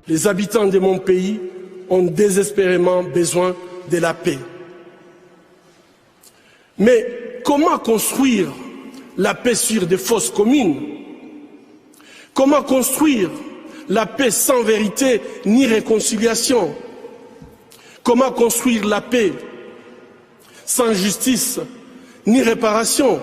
Les habitants de mon pays ont désespérément besoin de la paix. Mais comment construire la paix sur des fausses communes? Comment construire la paix sans vérité ni réconciliation? Comment construire la paix sans justice ni réparation?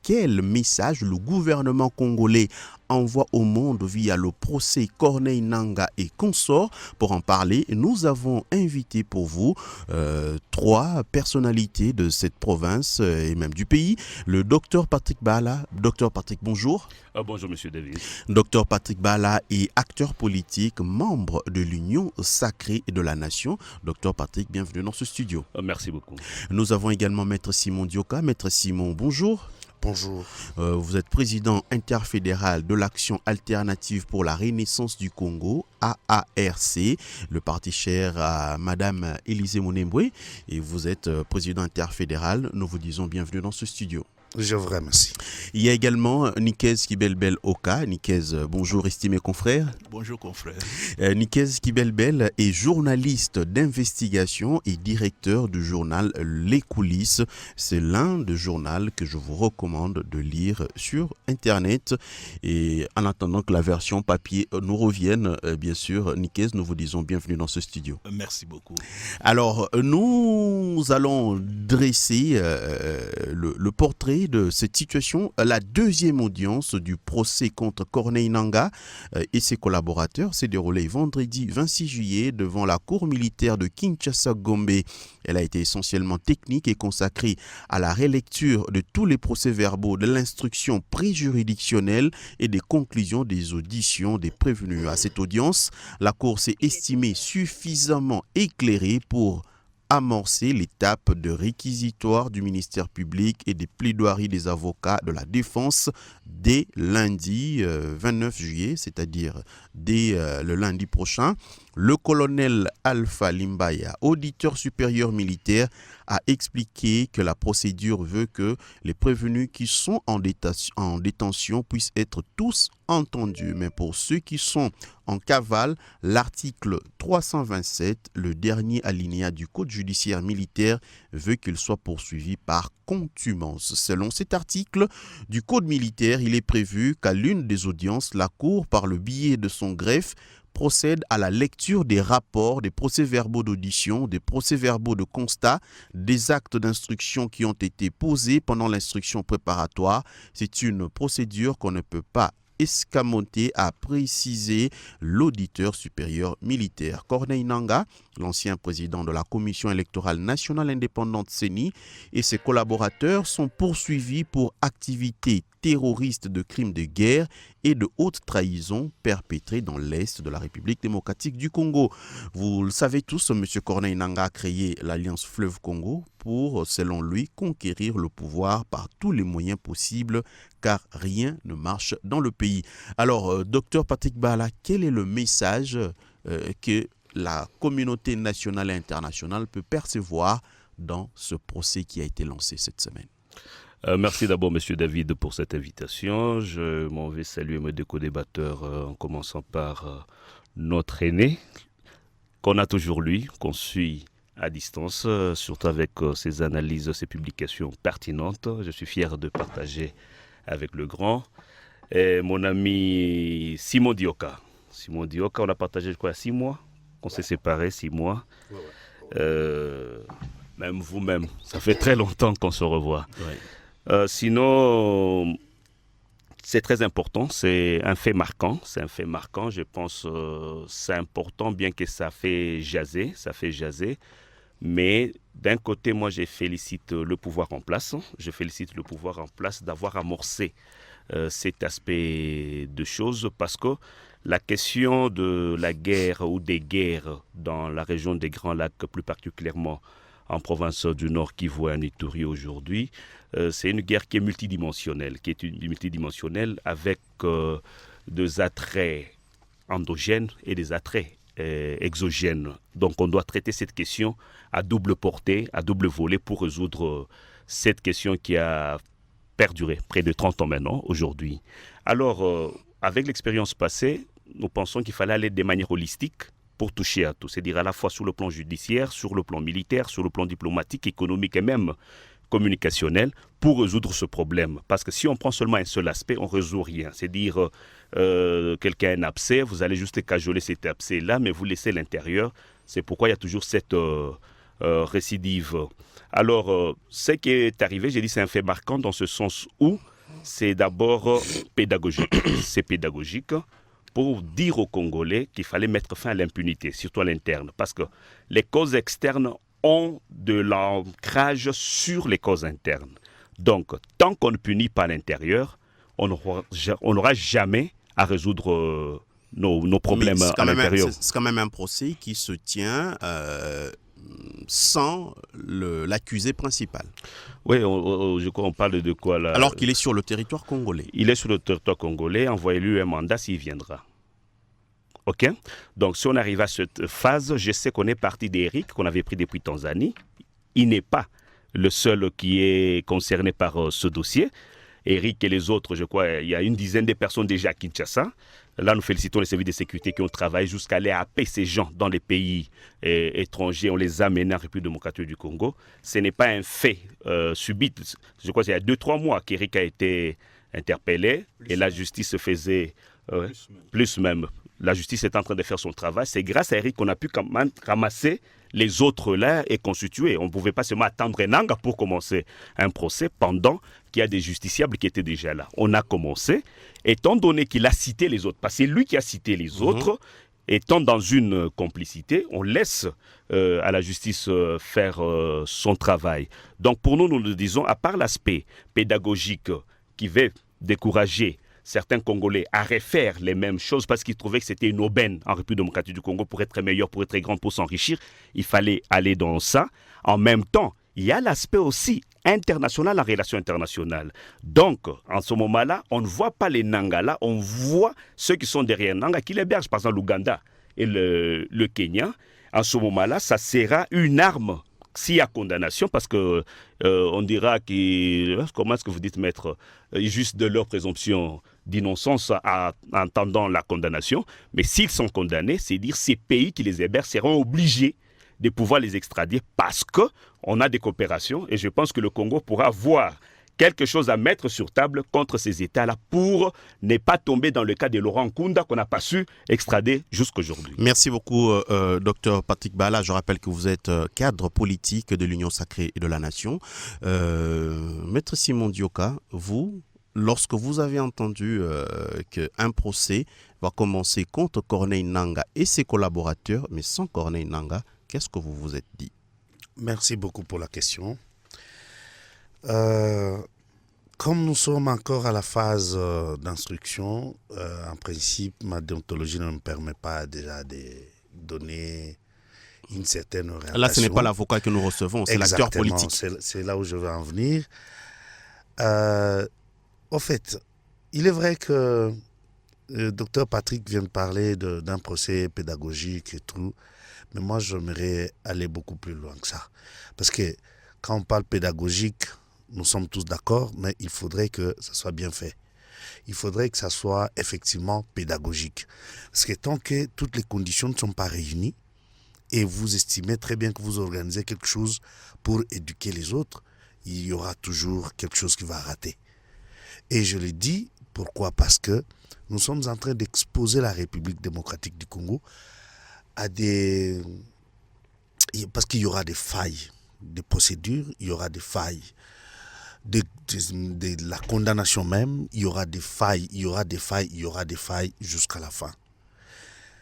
Quel message le gouvernement congolais envoie au monde via le procès Corneille Nangaa et consorts? Pour en parler, nous avons invité pour vous trois personnalités de cette province et même du pays. Le docteur Patrick Bala. Docteur Patrick, bonjour. Bonjour, monsieur David. Docteur Patrick Bala est acteur politique, membre de l'Union sacrée de la Nation. Docteur Patrick, bienvenue dans ce studio. Merci beaucoup. Nous avons également Maître Simon Dioka. Maître Simon, bonjour. Bonjour. Vous êtes président interfédéral de l'Action alternative pour la renaissance du Congo, AARC, le parti cher à Madame Élisée Monembwe, et vous êtes président interfédéral. Nous vous disons bienvenue dans ce studio. Je vous remercie. Il y a également Nikez Kibelbel Oka. Nikez, bonjour estimé confrère. Bonjour confrère. Nikez Kibelbel est journaliste d'investigation et directeur du journal Les Coulisses. C'est l'un des journaux que je vous recommande de lire sur Internet. Et en attendant que la version papier nous revienne, bien sûr, Nikez, nous vous disons bienvenue dans ce studio. Merci beaucoup. Alors, nous allons dresser le portrait de cette situation, la deuxième audience du procès contre Corneille Nangaa et ses collaborateurs s'est déroulée vendredi 26 juillet devant la cour militaire de Kinshasa-Gombe. Elle a été essentiellement technique et consacrée à la relecture de tous les procès-verbaux de l'instruction préjuridictionnelle et des conclusions des auditions des prévenus. À cette audience, la cour s'est estimée suffisamment éclairée pour amorcer l'étape de réquisitoire du ministère public et des plaidoiries des avocats de la défense dès lundi 29 juillet, c'est-à-dire dès le lundi prochain. Le colonel Alpha Limbaya, auditeur supérieur militaire, a expliqué que la procédure veut que les prévenus qui sont en détention puissent être tous entendus. Mais pour ceux qui sont en cavale, l'article 327, le dernier alinéa du Code judiciaire militaire, veut qu'ils soient poursuivis par contumace. Selon cet article du Code militaire, il est prévu qu'à l'une des audiences, la Cour, par le biais de son greffe, procède à la lecture des rapports, des procès-verbaux d'audition, des procès-verbaux de constat, des actes d'instruction qui ont été posés pendant l'instruction préparatoire. C'est une procédure qu'on ne peut pas escamoter, a précisé l'auditeur supérieur militaire. Corneille Nangaa, l'ancien président de la Commission électorale nationale indépendante CENI, et ses collaborateurs sont poursuivis pour activités terroristes de crimes de guerre et de haute trahison perpétrés dans l'Est de la République démocratique du Congo. Vous le savez tous, M. Corneille Nangaa a créé l'Alliance Fleuve Congo pour, selon lui, conquérir le pouvoir par tous les moyens possibles, car rien ne marche dans le pays. Alors, docteur Patrick Bala, quel est le message que la communauté nationale et internationale peut percevoir dans ce procès qui a été lancé cette semaine? Merci d'abord, monsieur David, pour cette invitation. Je m'en vais saluer mes deux co-débatteurs, en commençant par notre aîné, qu'on a toujours lui, qu'on suit à distance, surtout avec ses analyses, ses publications pertinentes. Je suis fier de partager avec le grand. Et mon ami Simon Dioka. Simon Dioka, on a partagé quoi, 6 mois? On s'est séparés 6 mois. Même vous-même, ça fait très longtemps qu'on se revoit. Sinon, c'est très important, c'est un fait marquant. Je pense c'est important, bien que ça fait jaser. Mais d'un côté, moi, je félicite le pouvoir en place. D'avoir amorcé cet aspect de choses, parce que la question de la guerre ou des guerres dans la région des Grands Lacs, plus particulièrement en province du Nord Kivu et en Ituri aujourd'hui, c'est une guerre qui est multidimensionnelle, avec des attraits endogènes et des attraits exogènes. Donc on doit traiter cette question à double portée, à double volet pour résoudre cette question qui a perduré près de 30 ans maintenant, aujourd'hui. Alors, avec l'expérience passée, nous pensons qu'il fallait aller de manière holistique pour toucher à tout, c'est-à-dire à la fois sur le plan judiciaire, sur le plan militaire, sur le plan diplomatique, économique et même communicationnel pour résoudre ce problème. Parce que si on prend seulement un seul aspect, on ne résout rien. C'est-à-dire, quelqu'un a un abcès, vous allez juste cajoler cet abcès-là, mais vous laissez l'intérieur. C'est pourquoi il y a toujours cette récidive. Alors, ce qui est arrivé, j'ai dit, c'est un fait marquant dans ce sens où c'est d'abord pédagogique. C'est pédagogique pour dire aux Congolais qu'il fallait mettre fin à l'impunité, surtout à l'interne. Parce que les causes externes ont de l'ancrage sur les causes internes. Donc, tant qu'on ne punit pas l'intérieur, on n'aura jamais à résoudre nos problèmes à l'intérieur. C'est quand même un procès qui se tient sans l'accusé principal. Oui, je crois qu'on parle de quoi là? Alors qu'il est sur le territoire congolais. Il est sur le territoire congolais, envoyez-lui un mandat s'il viendra. OK? Donc, si on arrive à cette phase, je sais qu'on est parti d'Éric, qu'on avait pris depuis Tanzanie. Il n'est pas le seul qui est concerné par ce dossier. Éric et les autres, je crois, il y a une dizaine de personnes déjà à Kinshasa. Là, nous félicitons les services de sécurité qui ont travaillé jusqu'à aller happer ces gens dans les pays étrangers. On les a amenés en République démocratique du Congo. Ce n'est pas un fait subit. Je crois qu'il y a 2-3 mois qu'Éric a été interpellé et la justice faisait plus même. La justice est en train de faire son travail. C'est grâce à Éric qu'on a pu quand même ramasser les autres là et constituer. On ne pouvait pas seulement attendre Nanga pour commencer un procès pendant qu'il y a des justiciables qui étaient déjà là. On a commencé, étant donné qu'il a cité les autres, parce que c'est lui qui a cité les autres, étant dans une complicité, on laisse à la justice faire son travail. Donc pour nous, nous le disons, à part l'aspect pédagogique qui va décourager certains Congolais à refaire les mêmes choses parce qu'ils trouvaient que c'était une aubaine en République démocratique du Congo pour être meilleur, pour être grand, pour s'enrichir. Il fallait aller dans ça. En même temps, il y a l'aspect aussi international, la relation internationale. Donc, en ce moment-là, on ne voit pas les Nangala, on voit ceux qui sont derrière Nanga, qui l'hébergent, par exemple l'Ouganda et le Kenya. En ce moment-là, ça sera une arme s'il y a condamnation, parce que on dira que, comment est-ce que vous dites, maître, juste de leur présomption d'innocence en attendant la condamnation, mais s'ils sont condamnés, c'est dire ces pays qui les hébergent seront obligés de pouvoir les extrader parce qu'on a des coopérations et je pense que le Congo pourra voir quelque chose à mettre sur table contre ces États-là pour ne pas tomber dans le cas de Laurent Nkunda qu'on n'a pas su extrader jusqu'aujourd'hui. Merci beaucoup, Dr Patrick Bala. Je rappelle que vous êtes cadre politique de l'Union sacrée et de la Nation. Maître Simon Dioka, vous, lorsque vous avez entendu qu'un procès va commencer contre Corneille Nangaa et ses collaborateurs, mais sans Corneille Nangaa, qu'est-ce que vous vous êtes dit? Merci beaucoup pour la question. Comme nous sommes encore à la phase d'instruction, en principe, ma déontologie ne me permet pas déjà de donner une certaine orientation. Là, ce n'est pas l'avocat que nous recevons, c'est l'acteur politique. C'est là où je veux en venir. En fait, il est vrai que le docteur Patrick vient de parler d'un procès pédagogique et tout, mais moi, j'aimerais aller beaucoup plus loin que ça. Parce que quand on parle pédagogique, nous sommes tous d'accord, mais il faudrait que ça soit bien fait. Il faudrait que ça soit effectivement pédagogique. Parce que tant que toutes les conditions ne sont pas réunies, et vous estimez très bien que vous organisez quelque chose pour éduquer les autres, il y aura toujours quelque chose qui va rater. Et je le dis, pourquoi? Parce que nous sommes en train d'exposer la République démocratique du Congo à des... Parce qu'il y aura des failles de procédures, il y aura des failles de la condamnation même, il y aura des failles, il y aura des failles, il y aura des failles jusqu'à la fin.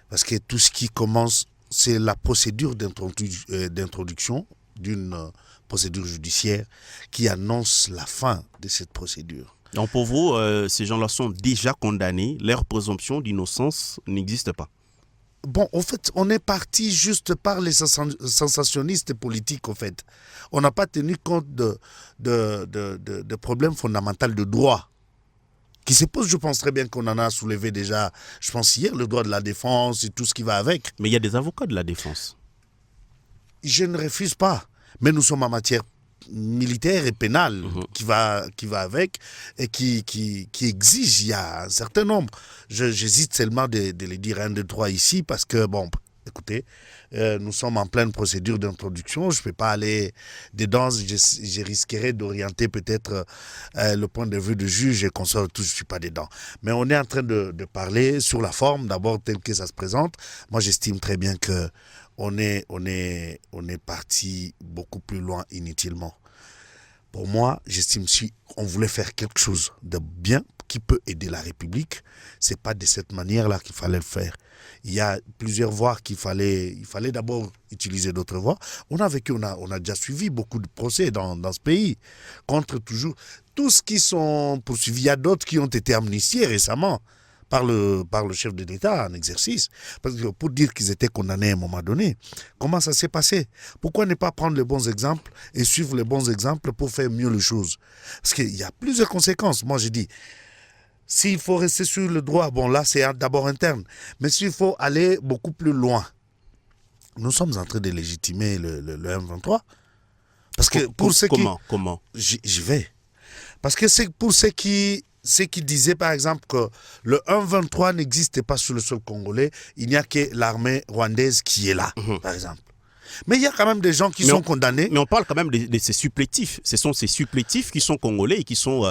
Parce que tout ce qui commence, c'est la procédure d'introduction d'une procédure judiciaire qui annonce la fin de cette procédure. Donc pour vous, ces gens-là sont déjà condamnés, leur présomption d'innocence n'existe pas. Bon, en fait, on est parti juste par les sensationnistes politiques, en fait. On n'a pas tenu compte de problèmes fondamentaux de droit. qui se pose. Je pense très bien qu'on en a soulevé déjà, je pense hier, le droit de la défense et tout ce qui va avec. Mais il y a des avocats de la défense. Je ne refuse pas, mais nous sommes en matière militaire et pénale qui va avec et qui exige, il y a un certain nombre. J'hésite seulement de les dire 1, 2, 3 ici parce que, bon, écoutez, nous sommes en pleine procédure d'introduction, je ne peux pas aller dedans, je risquerais d'orienter peut-être le point de vue du juge et qu'on sort tout, je ne suis pas dedans. Mais on est en train de parler sur la forme, d'abord tel que ça se présente. Moi, j'estime très bien que on est parti beaucoup plus loin inutilement. Pour moi, j'estime si on voulait faire quelque chose de bien qui peut aider la République, c'est pas de cette manière-là qu'il fallait le faire. Il y a plusieurs voies il fallait d'abord utiliser d'autres voies. On a déjà suivi beaucoup de procès dans ce pays contre toujours tous qui sont poursuivis. Il y a d'autres qui ont été amnistiés récemment par le chef de l'État en exercice. Parce que pour dire qu'ils étaient condamnés à un moment donné, comment ça s'est passé? Pourquoi ne pas prendre les bons exemples et suivre les bons exemples pour faire mieux les choses? Parce qu'il y a plusieurs conséquences. Moi, j'ai dit, s'il faut rester sur le droit, bon là, c'est d'abord interne. Mais s'il faut aller beaucoup plus loin, nous sommes en train de légitimer le M23. Parce que pour ceux qui... Comment J'y vais. Parce que c'est pour ceux qui disaient par exemple que le 1-23 n'existe pas sur le sol congolais, il n'y a que l'armée rwandaise qui est là, par exemple. Mais il y a quand même des gens qui sont condamnés. Mais on parle quand même de ces supplétifs. Ce sont ces supplétifs qui sont congolais et qui sont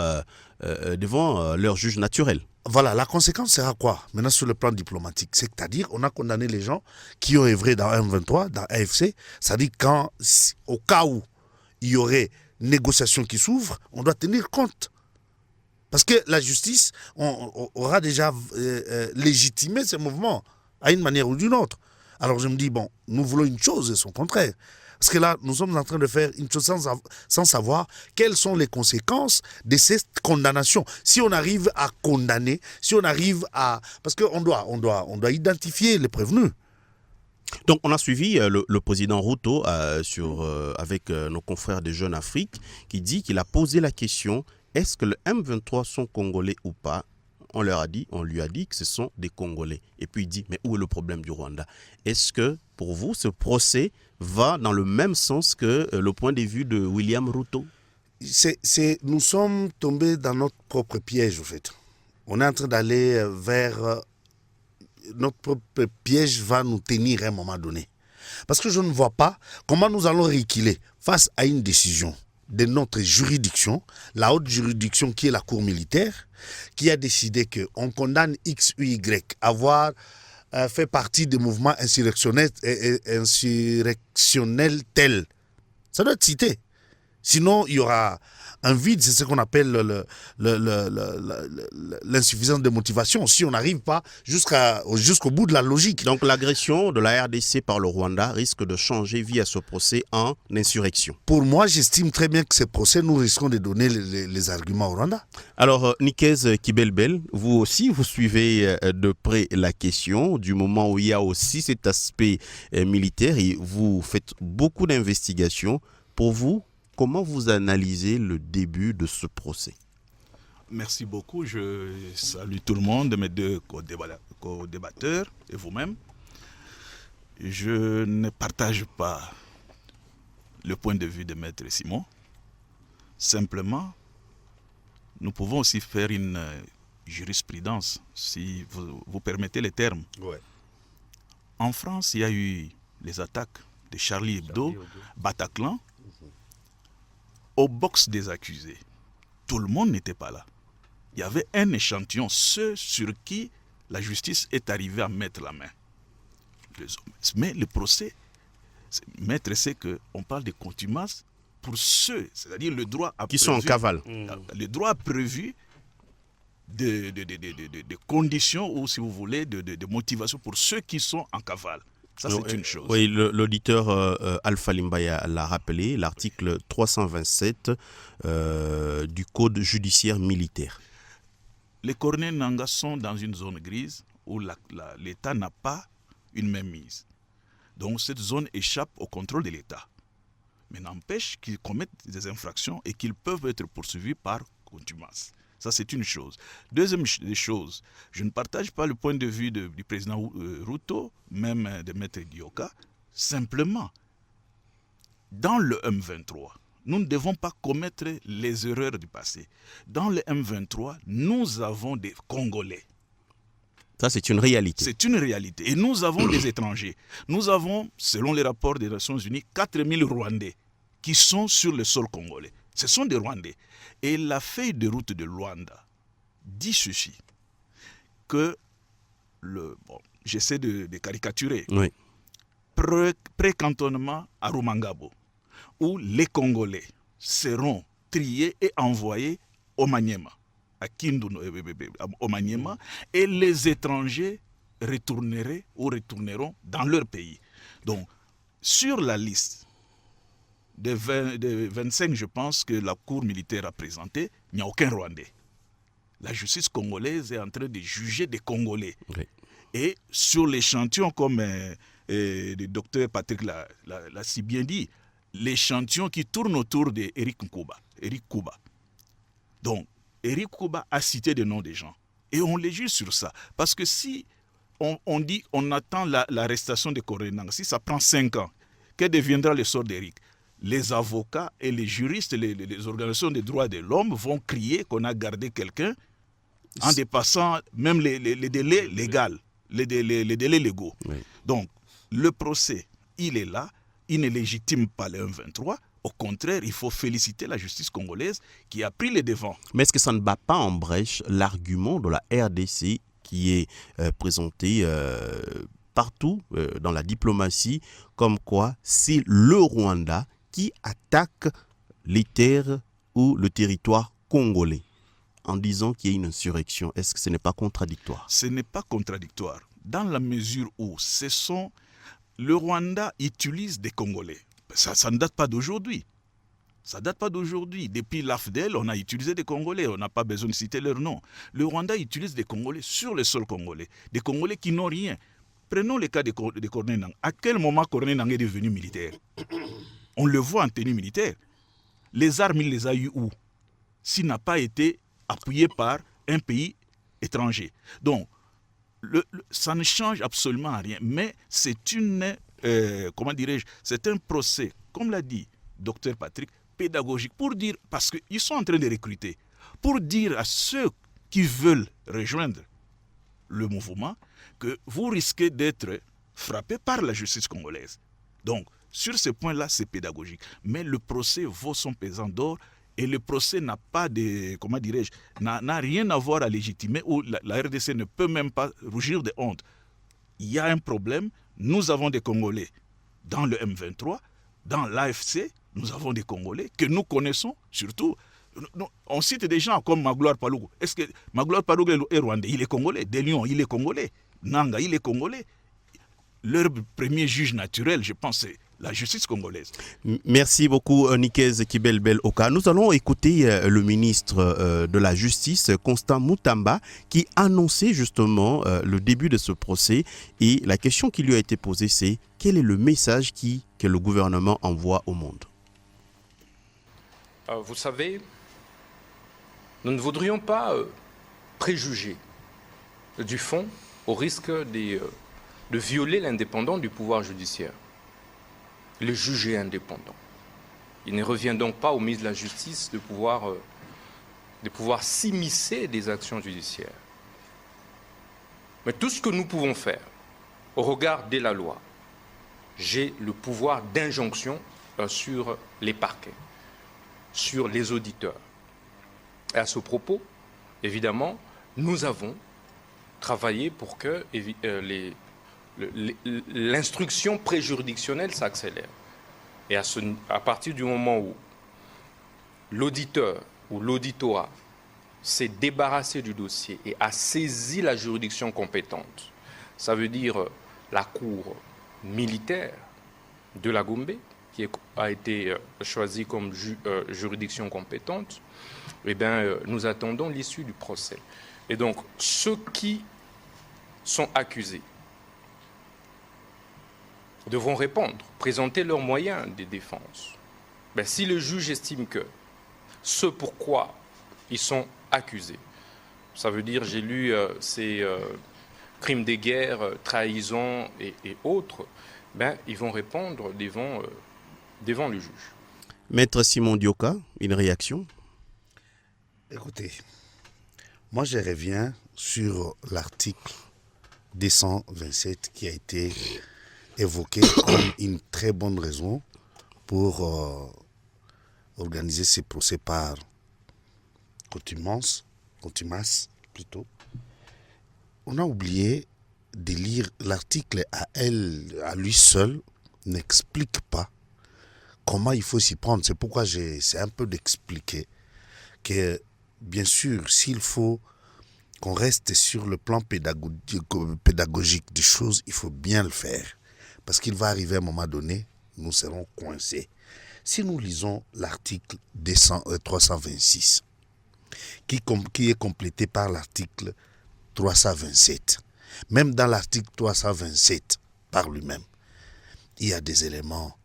devant leur juge naturel. Voilà, la conséquence sera quoi? Maintenant, sur le plan diplomatique, c'est-à-dire on a condamné les gens qui ont œuvré dans 1-23, dans AFC. C'est-à-dire au cas où il y aurait négociation qui s'ouvre, on doit tenir compte. Parce que la justice on aura déjà légitimé ce mouvement à une manière ou d'une autre. Alors je me dis, bon, nous voulons une chose et son contraire. Parce que là, nous sommes en train de faire une chose sans savoir quelles sont les conséquences de cette condamnation. Si on arrive à condamner, si on arrive à... Parce qu'on doit identifier les prévenus. Donc on a suivi le président Ruto avec nos confrères de Jeune Afrique qui dit qu'il a posé la question, est-ce que le M23 sont congolais ou pas? On lui a dit que ce sont des Congolais. Et puis il dit, mais où est le problème du Rwanda? Est-ce que, pour vous, ce procès va dans le même sens que le point de vue de William Ruto? Nous sommes tombés dans notre propre piège, en fait. On est en train d'aller vers... Notre propre piège va nous tenir à un moment donné. Parce que je ne vois pas comment nous allons reculer face à une décision de notre juridiction, la haute juridiction qui est la cour militaire, qui a décidé qu'on condamne X ou Y à avoir fait partie des mouvements insurrectionnels tels. Ça doit être cité. Sinon, il y aura un vide, c'est ce qu'on appelle l'insuffisance de motivation, si on n'arrive pas jusqu'au bout de la logique. Donc l'agression de la RDC par le Rwanda risque de changer via ce procès en insurrection. Pour moi, j'estime très bien que ce procès, nous risquons de donner les arguments au Rwanda. Alors, Nikez Kibelbel, vous aussi, vous suivez de près la question du moment où il y a aussi cet aspect militaire et vous faites beaucoup d'investigations. Pour vous, comment vous analysez le début de ce procès? Merci beaucoup. Je salue tout le monde, mes deux co-débatteurs et vous-même. Je ne partage pas le point de vue de Maître Simon. Simplement, nous pouvons aussi faire une jurisprudence, si vous permettez les termes. Ouais. En France, il y a eu les attaques de Charlie Hebdo, Bataclan. Au box des accusés, tout le monde n'était pas là. Il y avait un échantillon, ceux sur qui la justice est arrivée à mettre la main. Mais le procès, maître, c'est qu'on parle de contumace pour ceux, c'est-à-dire le droit a qui sont en cavale. Le droit a prévu de conditions ou, si vous voulez, de motivation pour ceux qui sont en cavale. Ça, c'est une chose. Oui, l'auditeur Alpha Limbaya l'a rappelé, l'article 327 du Code judiciaire militaire. Les Corneilles Nangaa sont dans une zone grise où l'État n'a pas une mainmise. Donc cette zone échappe au contrôle de l'État. Mais n'empêche qu'ils commettent des infractions et qu'ils peuvent être poursuivis par contumace. Ça, c'est une chose. Deuxième chose, je ne partage pas le point de vue du président Ruto, même de Maître Dioka. Simplement, dans le M23, nous ne devons pas commettre les erreurs du passé. Dans le M23, nous avons des Congolais. Ça, c'est une réalité. C'est une réalité. Et nous avons des étrangers. Nous avons, selon les rapports des Nations Unies, 4000 Rwandais qui sont sur le sol congolais. Ce sont des Rwandais. Et la feuille de route de Luanda dit ceci, que, j'essaie de caricaturer, Oui. pré-cantonnement à Rumangabo, où les Congolais seront triés et envoyés au Maniema, à Kindu, au Maniema, et les étrangers retourneront dans leur pays. Donc, sur la liste des 25, je pense que la Cour militaire a présenté, il n'y a aucun Rwandais. La justice congolaise est en train de juger des Congolais. Oui. Et sur l'échantillon, comme le docteur Patrick l'a si bien dit, l'échantillon qui tourne autour d'Éric Kouba. Donc, Éric Kouba a cité des noms des gens. Et on les juge sur ça. Parce que si on dit on attend l'arrestation de Corneille Nangaa, si ça prend 5 ans, quel deviendra le sort d'Éric? Les avocats et les juristes, les organisations des droits de l'homme vont crier qu'on a gardé quelqu'un en dépassant même les délais légaux, les délais légaux. Oui. Donc, le procès, il est là, il ne légitime pas le M23. Au contraire, il faut féliciter la justice congolaise qui a pris les devants. Mais est-ce que ça ne bat pas en brèche l'argument de la RDC qui est présenté partout dans la diplomatie, comme quoi c'est le Rwanda qui attaque les terres ou le territoire congolais en disant qu'il y a une insurrection? Est-ce que ce n'est pas contradictoire? Ce n'est pas contradictoire, dans la mesure où le Rwanda utilise des Congolais. Ça ne date pas d'aujourd'hui. Ça date pas d'aujourd'hui. Depuis l'AFDEL, on a utilisé des Congolais. On n'a pas besoin de citer leur nom. Le Rwanda utilise des Congolais sur le sol congolais. Des Congolais qui n'ont rien. Prenons le cas de Corneille Nangaa. À quel moment Corneille Nangaa est devenu militaire? On le voit en tenue militaire. Les armes, il les a eues où? S'il n'a pas été appuyé par un pays étranger. Donc, ça ne change absolument rien. Mais c'est c'est un procès, comme l'a dit Dr Patrick, pédagogique, pour dire, parce qu'ils sont en train de recruter, pour dire à ceux qui veulent rejoindre le mouvement que vous risquez d'être frappés par la justice congolaise. Donc, sur ce point-là, c'est pédagogique. Mais le procès vaut son pesant d'or et le procès n'a pas de, n'a rien à voir à légitimer, ou la RDC ne peut même pas rougir de honte. Il y a un problème. Nous avons des Congolais dans le M23, dans l'AFC, nous avons des Congolais que nous connaissons, surtout. On cite des gens comme Magloire Palougou. Est-ce que Magloire Palougou est rwandais? Il est Congolais. Delion, il est Congolais. Nanga, il est Congolais. Leur premier juge naturel, je pense, c'est la justice congolaise. Merci beaucoup, Nikez Kibelbel Oka. Nous allons écouter le ministre de la Justice, Constant Mutamba, qui annonçait justement le début de ce procès. Et la question qui lui a été posée, c'est quel est le message que le gouvernement envoie au monde? Vous savez, nous ne voudrions pas préjuger du fond au risque de violer l'indépendance du pouvoir judiciaire. Le juge est indépendant. Il ne revient donc pas au ministre de la Justice de pouvoir s'immiscer des actions judiciaires. Mais tout ce que nous pouvons faire, au regard de la loi, j'ai le pouvoir d'injonction sur les parquets, sur les auditeurs. Et à ce propos, évidemment, nous avons travaillé pour que l'instruction préjuridictionnelle s'accélère. Et à partir du moment où l'auditeur ou l'auditorat s'est débarrassé du dossier et a saisi la juridiction compétente, ça veut dire la cour militaire de la Gombe, qui a été choisie comme juridiction compétente, eh bien, nous attendons l'issue du procès. Et donc, ceux qui sont accusés devront répondre, présenter leurs moyens de défense. Ben, si le juge estime que ce pourquoi ils sont accusés. Ça veut dire, j'ai lu ces crimes de guerre, trahison et autres, ils vont répondre devant le juge. Maître Simon Dioka, une réaction? Écoutez, moi je reviens sur l'article 227 qui a été évoqué comme une très bonne raison pour organiser ces procès par contumace plutôt. On a oublié de lire l'article à lui seul n'explique pas comment il faut s'y prendre. C'est pourquoi j'essaie un peu d'expliquer que, bien sûr, s'il faut qu'on reste sur le plan pédagogique des choses, il faut bien le faire. Parce qu'il va arriver un moment donné, nous serons coincés. Si nous lisons l'article 326, qui est complété par l'article 327, même dans l'article 327 par lui-même, il y a des éléments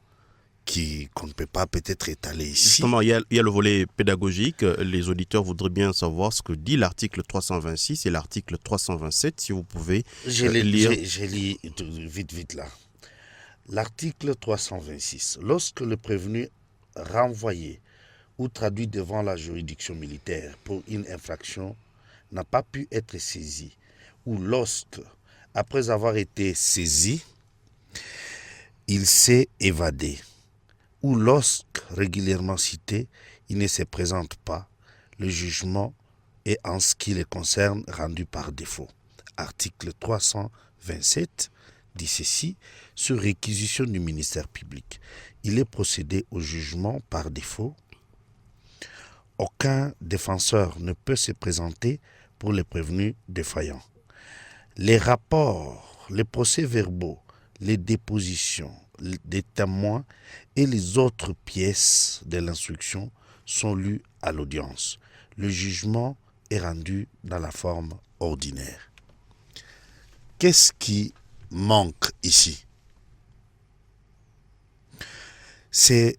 qu'on ne peut pas peut-être étaler ici. Justement, il y a le volet pédagogique. Les auditeurs voudraient bien savoir ce que dit l'article 326 et l'article 327, si vous pouvez lire. J'ai lu vite là. L'article 326. Lorsque le prévenu renvoyé ou traduit devant la juridiction militaire pour une infraction n'a pas pu être saisi, ou lorsque, après avoir été saisi, il s'est évadé, ou lorsque, régulièrement cité, il ne se présente pas, le jugement est en ce qui le concerne rendu par défaut. Article 327 dit ceci: sur réquisition du ministère public, il est procédé au jugement par défaut. Aucun défenseur ne peut se présenter pour les prévenus défaillants. Les rapports, les procès-verbaux, les dépositions des témoins et les autres pièces de l'instruction sont lues à l'audience. Le jugement est rendu dans la forme ordinaire. Qu'est-ce qui manque ici? C'est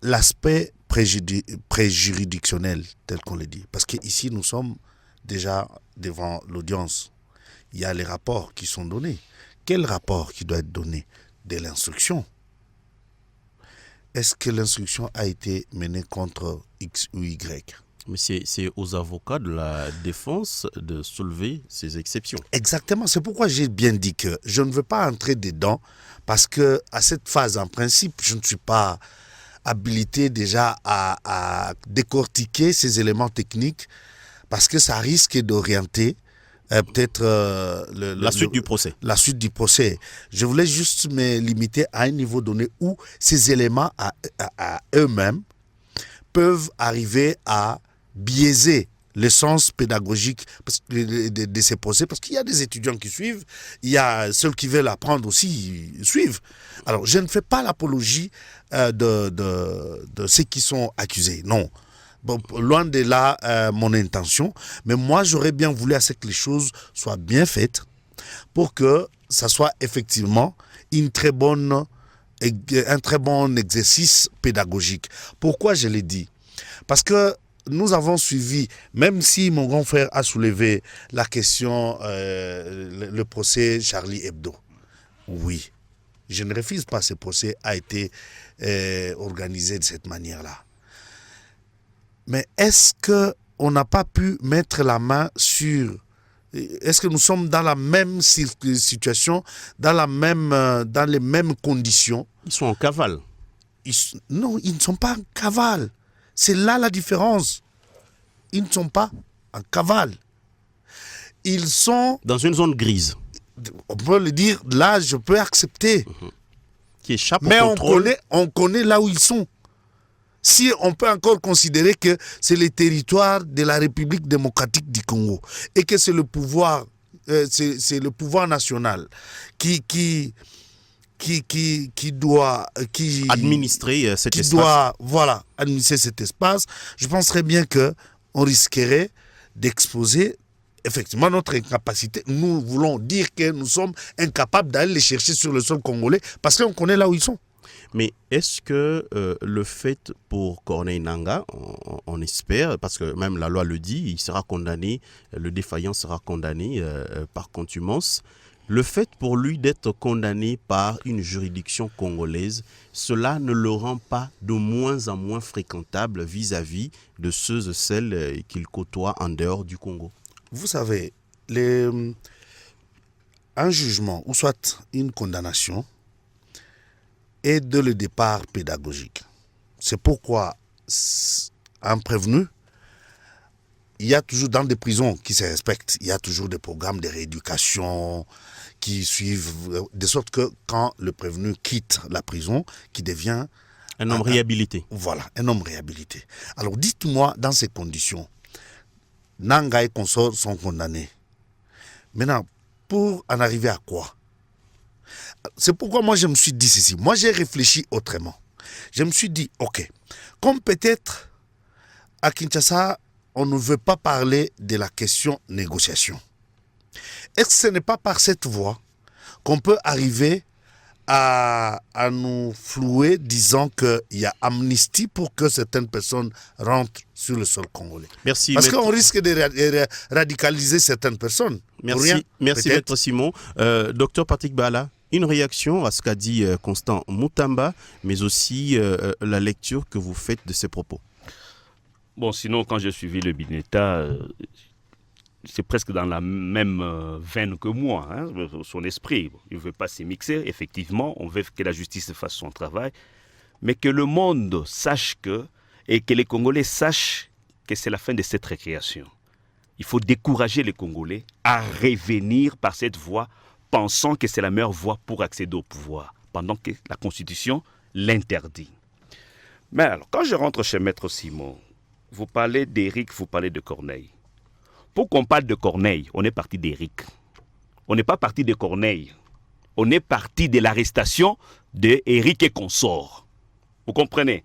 l'aspect préjuridictionnel, tel qu'on le dit. Parce qu'ici, nous sommes déjà devant l'audience. Il y a les rapports qui sont donnés. Quel rapport qui doit être donné? De l'instruction. Est-ce que l'instruction a été menée contre X ou Y? Mais c'est aux avocats de la défense de soulever ces exceptions. Exactement, c'est pourquoi j'ai bien dit que je ne veux pas entrer dedans, parce que à cette phase, en principe, je ne suis pas habilité déjà à décortiquer ces éléments techniques, parce que ça risque d'orienter peut-être la suite du procès. La suite du procès. Je voulais juste me limiter à un niveau donné où ces éléments à eux-mêmes peuvent arriver à biaiser le sens pédagogique de ces procès, parce qu'il y a des étudiants qui suivent, il y a ceux qui veulent apprendre aussi, suivent. Alors, je ne fais pas l'apologie de ceux qui sont accusés, non. Bon, loin de là mon intention, mais moi j'aurais bien voulu à ce que les choses soient bien faites pour que ça soit effectivement un très bon exercice pédagogique. Pourquoi je l'ai dit? Parce que nous avons suivi, même si mon grand frère a soulevé la question, le procès Charlie Hebdo. Oui, je ne refuse pas, ce procès a été organisé de cette manière-là. Mais est-ce qu'on n'a pas pu mettre la main sur... Est-ce que nous sommes dans la même situation, dans les mêmes conditions? Ils sont en cavale. Non, ils ne sont pas en cavale. C'est là la différence. Ils ne sont pas en cavale. Ils sont... dans une zone grise. On peut le dire, là, je peux accepter. Qui échappe mais au contrôle. on connaît là où ils sont. Si on peut encore considérer que c'est le territoire de la République démocratique du Congo et que c'est le pouvoir, c'est le pouvoir national qui doit administrer cet espace. Doit administrer cet espace, je penserais bien que on risquerait d'exposer effectivement notre incapacité. Nous voulons dire que nous sommes incapables d'aller les chercher sur le sol congolais parce qu'on connaît là où ils sont. Mais est-ce que le fait pour Corneille Nangaa, on espère, parce que même la loi le dit, il sera condamné, le défaillant sera condamné par contumace, le fait pour lui d'être condamné par une juridiction congolaise, cela ne le rend pas de moins en moins fréquentable vis-à-vis de ceux et celles qu'il côtoie en dehors du Congo? Vous savez, un jugement ou soit une condamnation est dès le départ pédagogique. C'est pourquoi un prévenu, il y a toujours dans des prisons qui se respectent, il y a toujours des programmes de rééducation qui suivent, de sorte que quand le prévenu quitte la prison, qui devient un homme réhabilité. Voilà, un homme réhabilité. Alors dites-moi, dans ces conditions, Nangaa et consorts sont condamnés. Maintenant, pour en arriver à quoi? C'est pourquoi moi je me suis dit ceci. Moi j'ai réfléchi autrement. Je me suis dit, ok, comme peut-être à Kinshasa, on ne veut pas parler de la question négociation. Est-ce que ce n'est pas par cette voie qu'on peut arriver à nous flouer disant qu'il y a amnistie pour que certaines personnes rentrent sur le sol congolais? Merci. Parce qu'on risque de radicaliser certaines personnes. Merci, Maître Simon. Docteur Patrick Bala, une réaction à ce qu'a dit Constant Moutamba, mais aussi la lecture que vous faites de ses propos. Bon, sinon, quand j'ai suivi le Bineta, c'est presque dans la même veine que moi, hein, son esprit. Il ne veut pas s'y mixer, effectivement, on veut que la justice fasse son travail, mais que le monde sache que, et que les Congolais sachent que c'est la fin de cette récréation. Il faut décourager les Congolais à revenir par cette voie, pensant que c'est la meilleure voie pour accéder au pouvoir, pendant que la Constitution l'interdit. Mais alors, quand je rentre chez Maître Simon, vous parlez d'Éric, vous parlez de Corneille. Pour qu'on parle de Corneille, on est parti d'Éric. On n'est pas parti de Corneille. On est parti de l'arrestation d'Éric et consorts. Vous comprenez?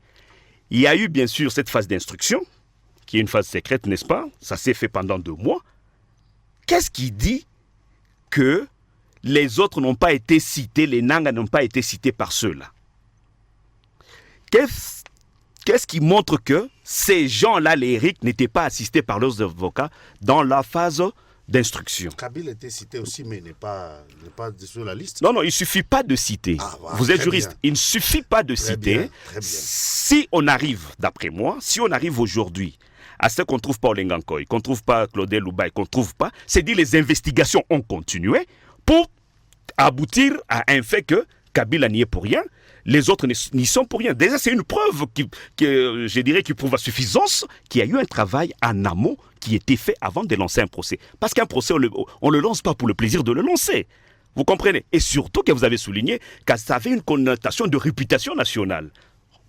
Il y a eu bien sûr cette phase d'instruction, qui est une phase secrète, n'est-ce pas? Ça s'est fait pendant 2 mois. Qu'est-ce qui dit que les autres n'ont pas été cités, les Nangaa n'ont pas été cités par ceux-là? Qu'est-ce qui montre que ces gens-là, les Eric, n'étaient pas assistés par leurs avocats dans la phase d'instruction? Kabila était cité aussi, mais il n'est pas sur la liste. Non, il ne suffit pas de citer. Voilà, vous êtes juriste. Bien. Il ne suffit pas de citer. Très bien. Si on arrive, d'après moi, si on arrive aujourd'hui à ce qu'on ne trouve pas Olengankoy, qu'on ne trouve pas Claudel Loubaï, qu'on ne trouve pas, c'est dire les investigations ont continué pour aboutir à un fait que Kabila n'y est pour rien. Les autres n'y sont pour rien. Déjà, c'est une preuve qui prouve à suffisance qu'il y a eu un travail en amont qui était fait avant de lancer un procès. Parce qu'un procès, on ne le lance pas pour le plaisir de le lancer. Vous comprenez? Et surtout que vous avez souligné que ça avait une connotation de réputation nationale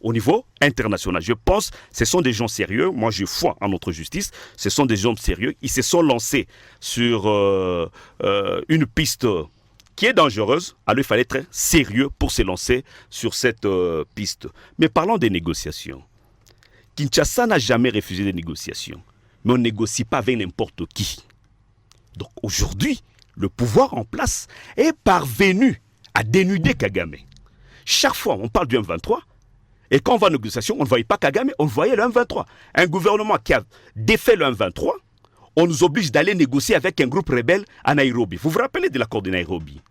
au niveau international. Je pense que ce sont des gens sérieux. Moi, j'ai foi en notre justice. Ce sont des gens sérieux. Ils se sont lancés sur une piste qui est dangereuse, alors il fallait être sérieux pour se lancer sur cette piste. Mais parlons des négociations. Kinshasa n'a jamais refusé des négociations, mais on ne négocie pas avec n'importe qui. Donc aujourd'hui, le pouvoir en place est parvenu à dénuder Kagame. Chaque fois, on parle du M23, et quand on va en négociation, on ne voyait pas Kagame, on voyait le M23. Un gouvernement qui a défait le M23, on nous oblige d'aller négocier avec un groupe rebelle à Nairobi. Vous vous rappelez de l'accord de Nairobi?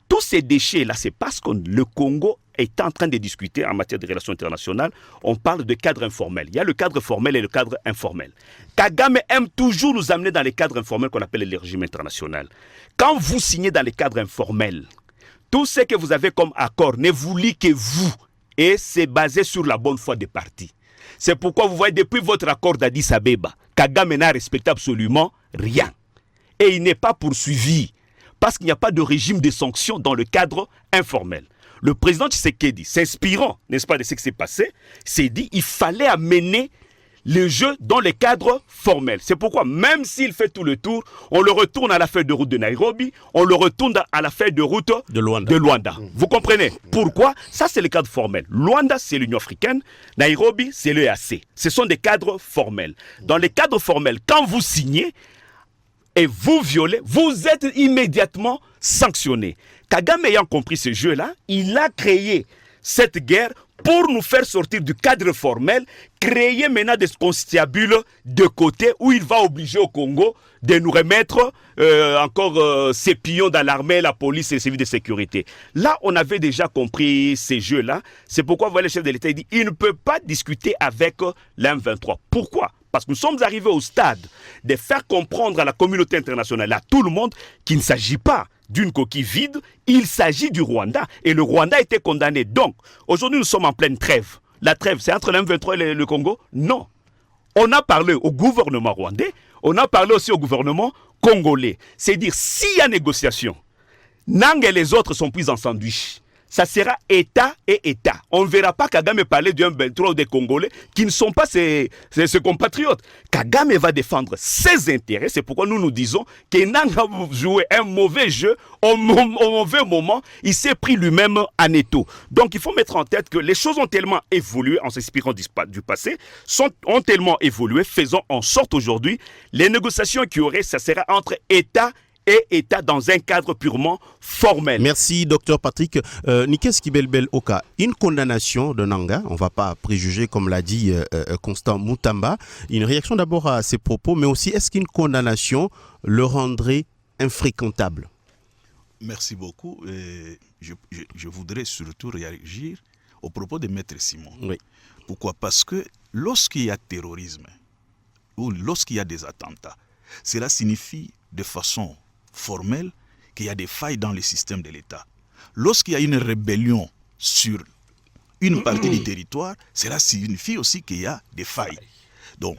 Tous ces déchets-là, c'est parce que le Congo est en train de discuter en matière de relations internationales. On parle de cadre informel. Il y a le cadre formel et le cadre informel. Kagame aime toujours nous amener dans les cadres informels qu'on appelle les régimes internationaux. Quand vous signez dans les cadres informels, tout ce que vous avez comme accord ne vous lie que vous. Et c'est basé sur la bonne foi des partis. C'est pourquoi vous voyez depuis votre accord d'Addis Abeba, Kagame n'a respecté absolument rien. Et il n'est pas poursuivi parce qu'il n'y a pas de régime de sanctions dans le cadre informel. Le président Tshisekedi, s'inspirant, n'est-ce pas, de ce qui s'est passé, s'est dit qu'il fallait amener le jeu dans le cadre formel. C'est pourquoi, même s'il fait tout le tour, on le retourne à la feuille de route de Nairobi, on le retourne à la feuille de route de Luanda. Vous comprenez? Pourquoi? Ça, c'est le cadre formel. Luanda, c'est l'Union africaine. Nairobi, c'est l'EAC. Ce sont des cadres formels. Dans les cadres formels, quand vous signez et vous violez, vous êtes immédiatement sanctionné. Kagame ayant compris ce jeu-là, il a créé cette guerre pour nous faire sortir du cadre formel, créer maintenant des constiabules de côté où il va obliger au Congo de nous remettre encore ces pions dans l'armée, la police et les services de sécurité. Là, on avait déjà compris ces jeux-là. C'est pourquoi, vous voyez, le chef de l'État dit il ne peut pas discuter avec l'M23. Pourquoi ? Parce que nous sommes arrivés au stade de faire comprendre à la communauté internationale, à tout le monde, qu'il ne s'agit pas d'une coquille vide, il s'agit du Rwanda. Et le Rwanda a été condamné. Donc, aujourd'hui, nous sommes en pleine trêve. La trêve, c'est entre l'M23 et le Congo ? Non. On a parlé au gouvernement rwandais, on a parlé aussi au gouvernement congolais. C'est-à-dire, s'il y a négociation, Nang et les autres sont pris en sandwich. Ça sera État et État. On ne verra pas Kagame parler du M23 ou des Congolais qui ne sont pas ses compatriotes. Kagame va défendre ses intérêts. C'est pourquoi nous disons que Nang a joué un mauvais jeu au mauvais moment. Il s'est pris lui-même en étau. Donc il faut mettre en tête que les choses ont tellement évolué en s'inspirant du passé, ont tellement évolué, faisons en sorte aujourd'hui, les négociations qu'il y aurait, ça sera entre État et État dans un cadre purement formel. Merci, docteur Patrick. Nikes Kibelbel Oka, une condamnation de Nanga, on ne va pas préjuger, comme l'a dit Constant Moutamba, une réaction d'abord à ses propos, mais aussi est-ce qu'une condamnation le rendrait infréquentable? Merci beaucoup. Je voudrais surtout réagir aux propos de Maître Simon. Oui. Pourquoi ? Parce que lorsqu'il y a terrorisme ou lorsqu'il y a des attentats, cela signifie de façon formelle qu'il y a des failles dans le système de l'État. Lorsqu'il y a une rébellion sur une partie du territoire, cela signifie aussi qu'il y a des failles. Donc,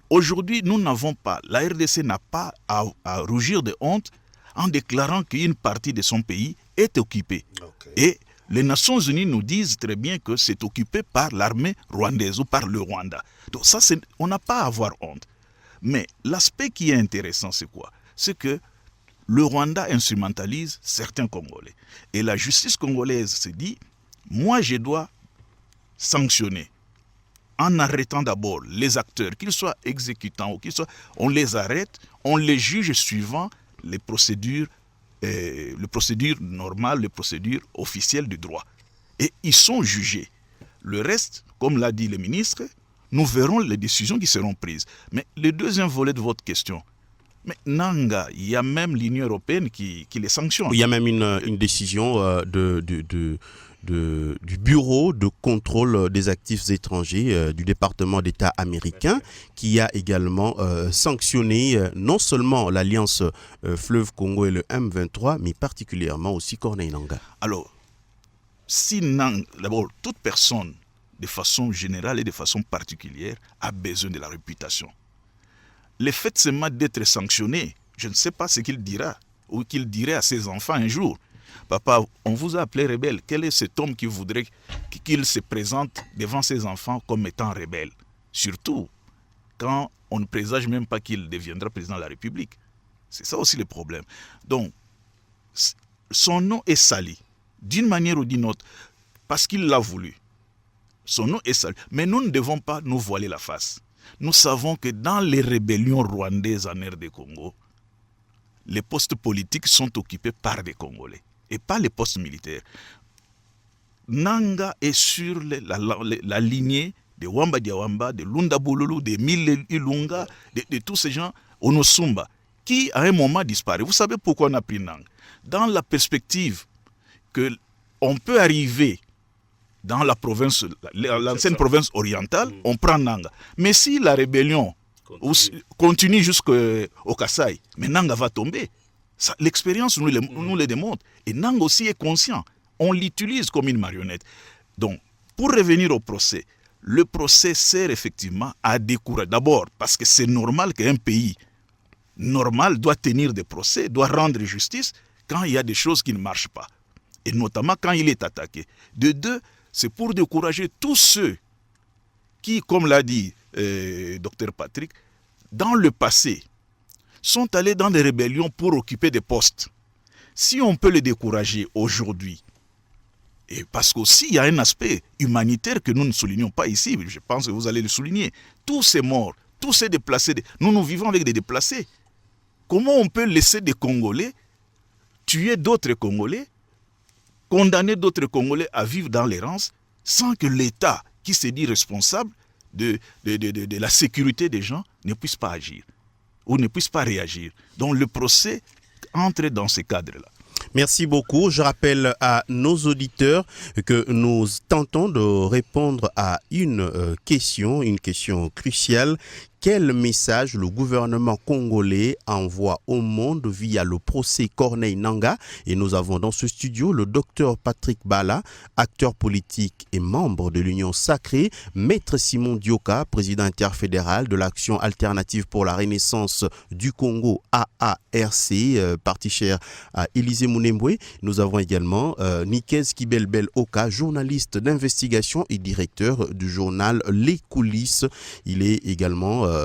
aujourd'hui, nous n'avons pas, la RDC n'a pas à rougir de honte en déclarant qu'une partie de son pays est occupée. Okay. Et les Nations Unies nous disent très bien que c'est occupé par l'armée rwandaise ou par le Rwanda. Donc ça, on n'a pas à avoir honte. Mais l'aspect qui est intéressant, c'est quoi ? C'est que le Rwanda instrumentalise certains Congolais. Et la justice congolaise se dit, moi je dois sanctionner en arrêtant d'abord les acteurs, qu'ils soient exécutants ou qu'ils soient... On les arrête, on les juge suivant les procédures normales, les procédures officielles du droit. Et ils sont jugés. Le reste, comme l'a dit le ministre, nous verrons les décisions qui seront prises. Mais le deuxième volet de votre question, mais Nanga, il y a même l'Union européenne qui les sanctionne. Il y a même une décision du Bureau de contrôle des actifs étrangers du département d'État américain qui a également sanctionné non seulement l'Alliance Fleuve Congo et le M23, mais particulièrement aussi Corneille Nangaa. Alors, si Nanga, d'abord, toute personne, de façon générale et de façon particulière, a besoin de la réputation. Le fait seulement d'être sanctionné, je ne sais pas ce qu'il dira ou qu'il dirait à ses enfants un jour. Papa, on vous a appelé rebelle. Quel est cet homme qui voudrait qu'il se présente devant ses enfants comme étant rebelle? Surtout quand on ne présage même pas qu'il deviendra président de la République. C'est ça aussi le problème. Donc, son nom est sali, d'une manière ou d'une autre, parce qu'il l'a voulu. Son nom est sali. Mais nous ne devons pas nous voiler la face. Nous savons que dans les rébellions rwandaises en RD Congo, les postes politiques sont occupés par des Congolais et pas les postes militaires. Nanga est sur la lignée de Wamba Diawamba, de Lunda Bululu, de Mille Ilunga, de tous ces gens, Onosumba, qui à un moment disparaît. Vous savez pourquoi on a pris Nanga? Dans la perspective qu'on peut arriver dans la province, l'ancienne province orientale, on prend Nanga. Mais si la rébellion continue jusqu'au Kasaï, mais Nanga va tomber. L'expérience nous le démontre. Et Nanga aussi est conscient. On l'utilise comme une marionnette. Donc, pour revenir au procès, le procès sert effectivement à décourager. D'abord, parce que c'est normal qu'un pays normal doit tenir des procès, doit rendre justice quand il y a des choses qui ne marchent pas. Et notamment quand il est attaqué. De deux, c'est pour décourager tous ceux qui, comme l'a dit Dr Patrick, dans le passé, sont allés dans des rébellions pour occuper des postes. Si on peut les décourager aujourd'hui, et parce qu'aussi il y a un aspect humanitaire que nous ne soulignons pas ici, je pense que vous allez le souligner, tous ces morts, tous ces déplacés, nous vivons avec des déplacés. Comment on peut laisser des Congolais tuer d'autres Congolais condamner d'autres Congolais à vivre dans l'errance sans que l'État, qui se dit responsable de la sécurité des gens, ne puisse pas agir ou ne puisse pas réagir. Donc le procès entre dans ce cadre-là. Merci beaucoup. Je rappelle à nos auditeurs que nous tentons de répondre à une question cruciale. Quel message le gouvernement congolais envoie au monde via le procès Corneille Nangaa? Et nous avons dans ce studio le docteur Patrick Bala, acteur politique et membre de l'Union Sacrée, Maître Simon Dioka, président interfédéral de l'Action alternative pour la renaissance du Congo, AARC, parti cher à Élysée Mounembwe. Nous avons également Nikez Kibelbel Oka, journaliste d'investigation et directeur du journal Les Coulisses. Il est également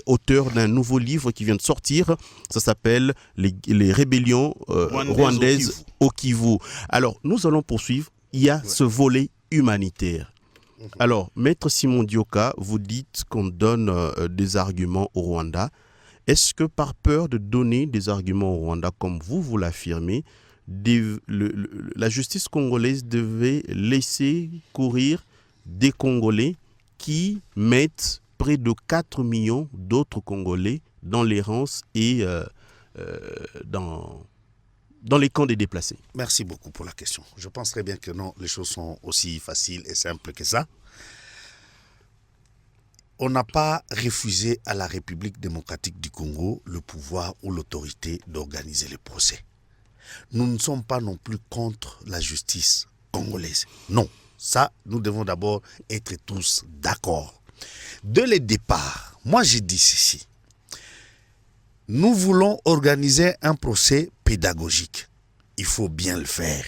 auteur d'un nouveau livre qui vient de sortir. Ça s'appelle Les rébellions rwandaises au Kivu. Alors, nous allons poursuivre. Il y a ce volet humanitaire. Alors, Maître Simon Dioka, vous dites qu'on donne des arguments au Rwanda. Est-ce que par peur de donner des arguments au Rwanda, comme vous l'affirmez, la justice congolaise devait laisser courir des Congolais qui mettent près de 4 millions d'autres Congolais dans l'errance et dans les camps des déplacés? Merci beaucoup pour la question. Je pense très bien que non, les choses sont aussi faciles et simples que ça. On n'a pas refusé à la République démocratique du Congo le pouvoir ou l'autorité d'organiser les procès. Nous ne sommes pas non plus contre la justice congolaise. Non, ça, nous devons d'abord être tous d'accord. Dès le départ, moi j'ai dit ceci. Nous voulons organiser un procès pédagogique. Il faut bien le faire.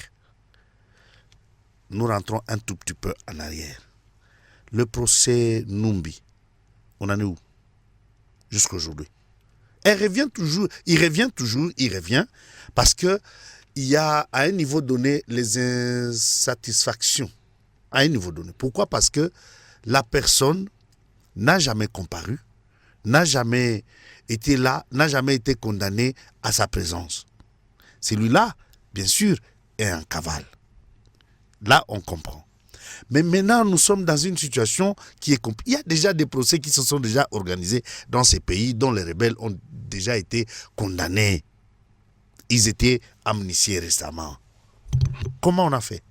Nous rentrons un tout petit peu en arrière. Le procès Numbi, on en est où jusqu'à aujourd'hui? Il revient, parce que il y a à un niveau donné les insatisfactions. À un niveau donné. Pourquoi? Parce que la personne n'a jamais comparu, n'a jamais été là, n'a jamais été condamné à sa présence. Celui-là, bien sûr, est un cavale. Là, on comprend. Mais maintenant, nous sommes dans une situation qui est compliquée. Il y a déjà des procès qui se sont déjà organisés dans ces pays dont les rebelles ont déjà été condamnés. Ils étaient amnistiés récemment. Comment on a fait?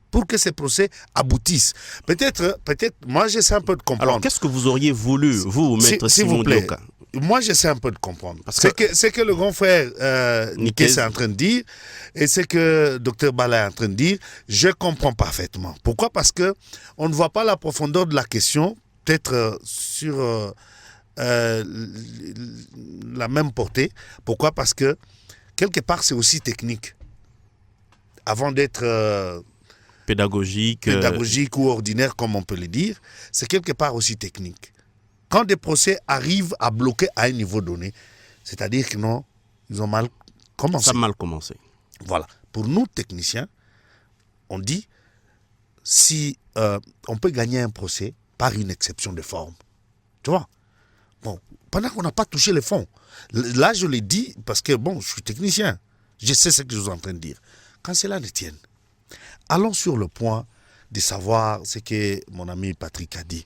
Pour que ces procès aboutissent. Peut-être, moi j'essaie un peu de comprendre. Alors, qu'est-ce que vous auriez voulu, vous, Maître Simon Dioka? Moi j'essaie un peu de comprendre. C'est que le grand frère Nikes est en train de dire, et c'est que Dr Bala est en train de dire, je comprends parfaitement. Pourquoi? Parce que on ne voit pas la profondeur de la question, peut-être sur la même portée. Pourquoi? Parce que quelque part c'est aussi technique. Avant d'être pédagogique ou ordinaire, comme on peut le dire, c'est quelque part aussi technique. Quand des procès arrivent à bloquer à un niveau donné, c'est-à-dire que non, ils ont mal commencé. Ça a mal commencé. Voilà. Pour nous, techniciens, on dit si on peut gagner un procès par une exception de forme. Tu vois? Bon, pendant qu'on n'a pas touché les fonds. Là, je l'ai dit parce que, bon, je suis technicien. Je sais ce que je suis en train de dire. Quand cela ne tienne, allons sur le point de savoir ce que mon ami Patrick a dit.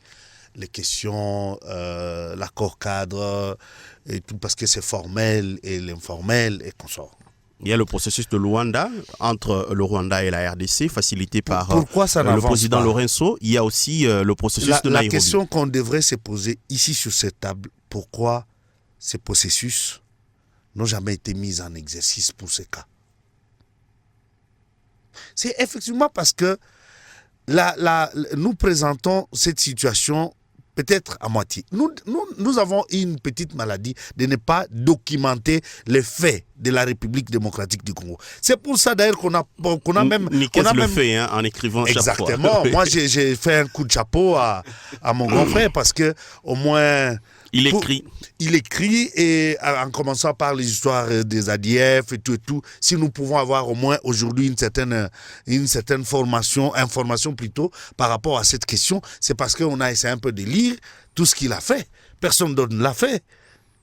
Les questions, l'accord cadre, et tout, parce que c'est formel et l'informel et qu'on sort. Il y a le processus de Luanda, entre le Rwanda et la RDC, facilité par le président pas? Lorenzo. Il y a aussi le processus de Nairobi. La question qu'on devrait se poser ici sur cette table, pourquoi ces processus n'ont jamais été mis en exercice pour ces cas? C'est effectivement parce que nous présentons cette situation peut-être à moitié. Nous avons une petite maladie de ne pas documenter les faits de la République démocratique du Congo. C'est pour ça d'ailleurs qu'on a même... fait en écrivant chaque fois. Exactement. Moi, j'ai fait un coup de chapeau à mon grand frère parce que au moins... Il écrit et en commençant par les histoires des ADF et tout. Si nous pouvons avoir au moins aujourd'hui une certaine information plutôt par rapport à cette question, c'est parce qu'on a essayé un peu de lire tout ce qu'il a fait. Personne d'autre ne l'a fait.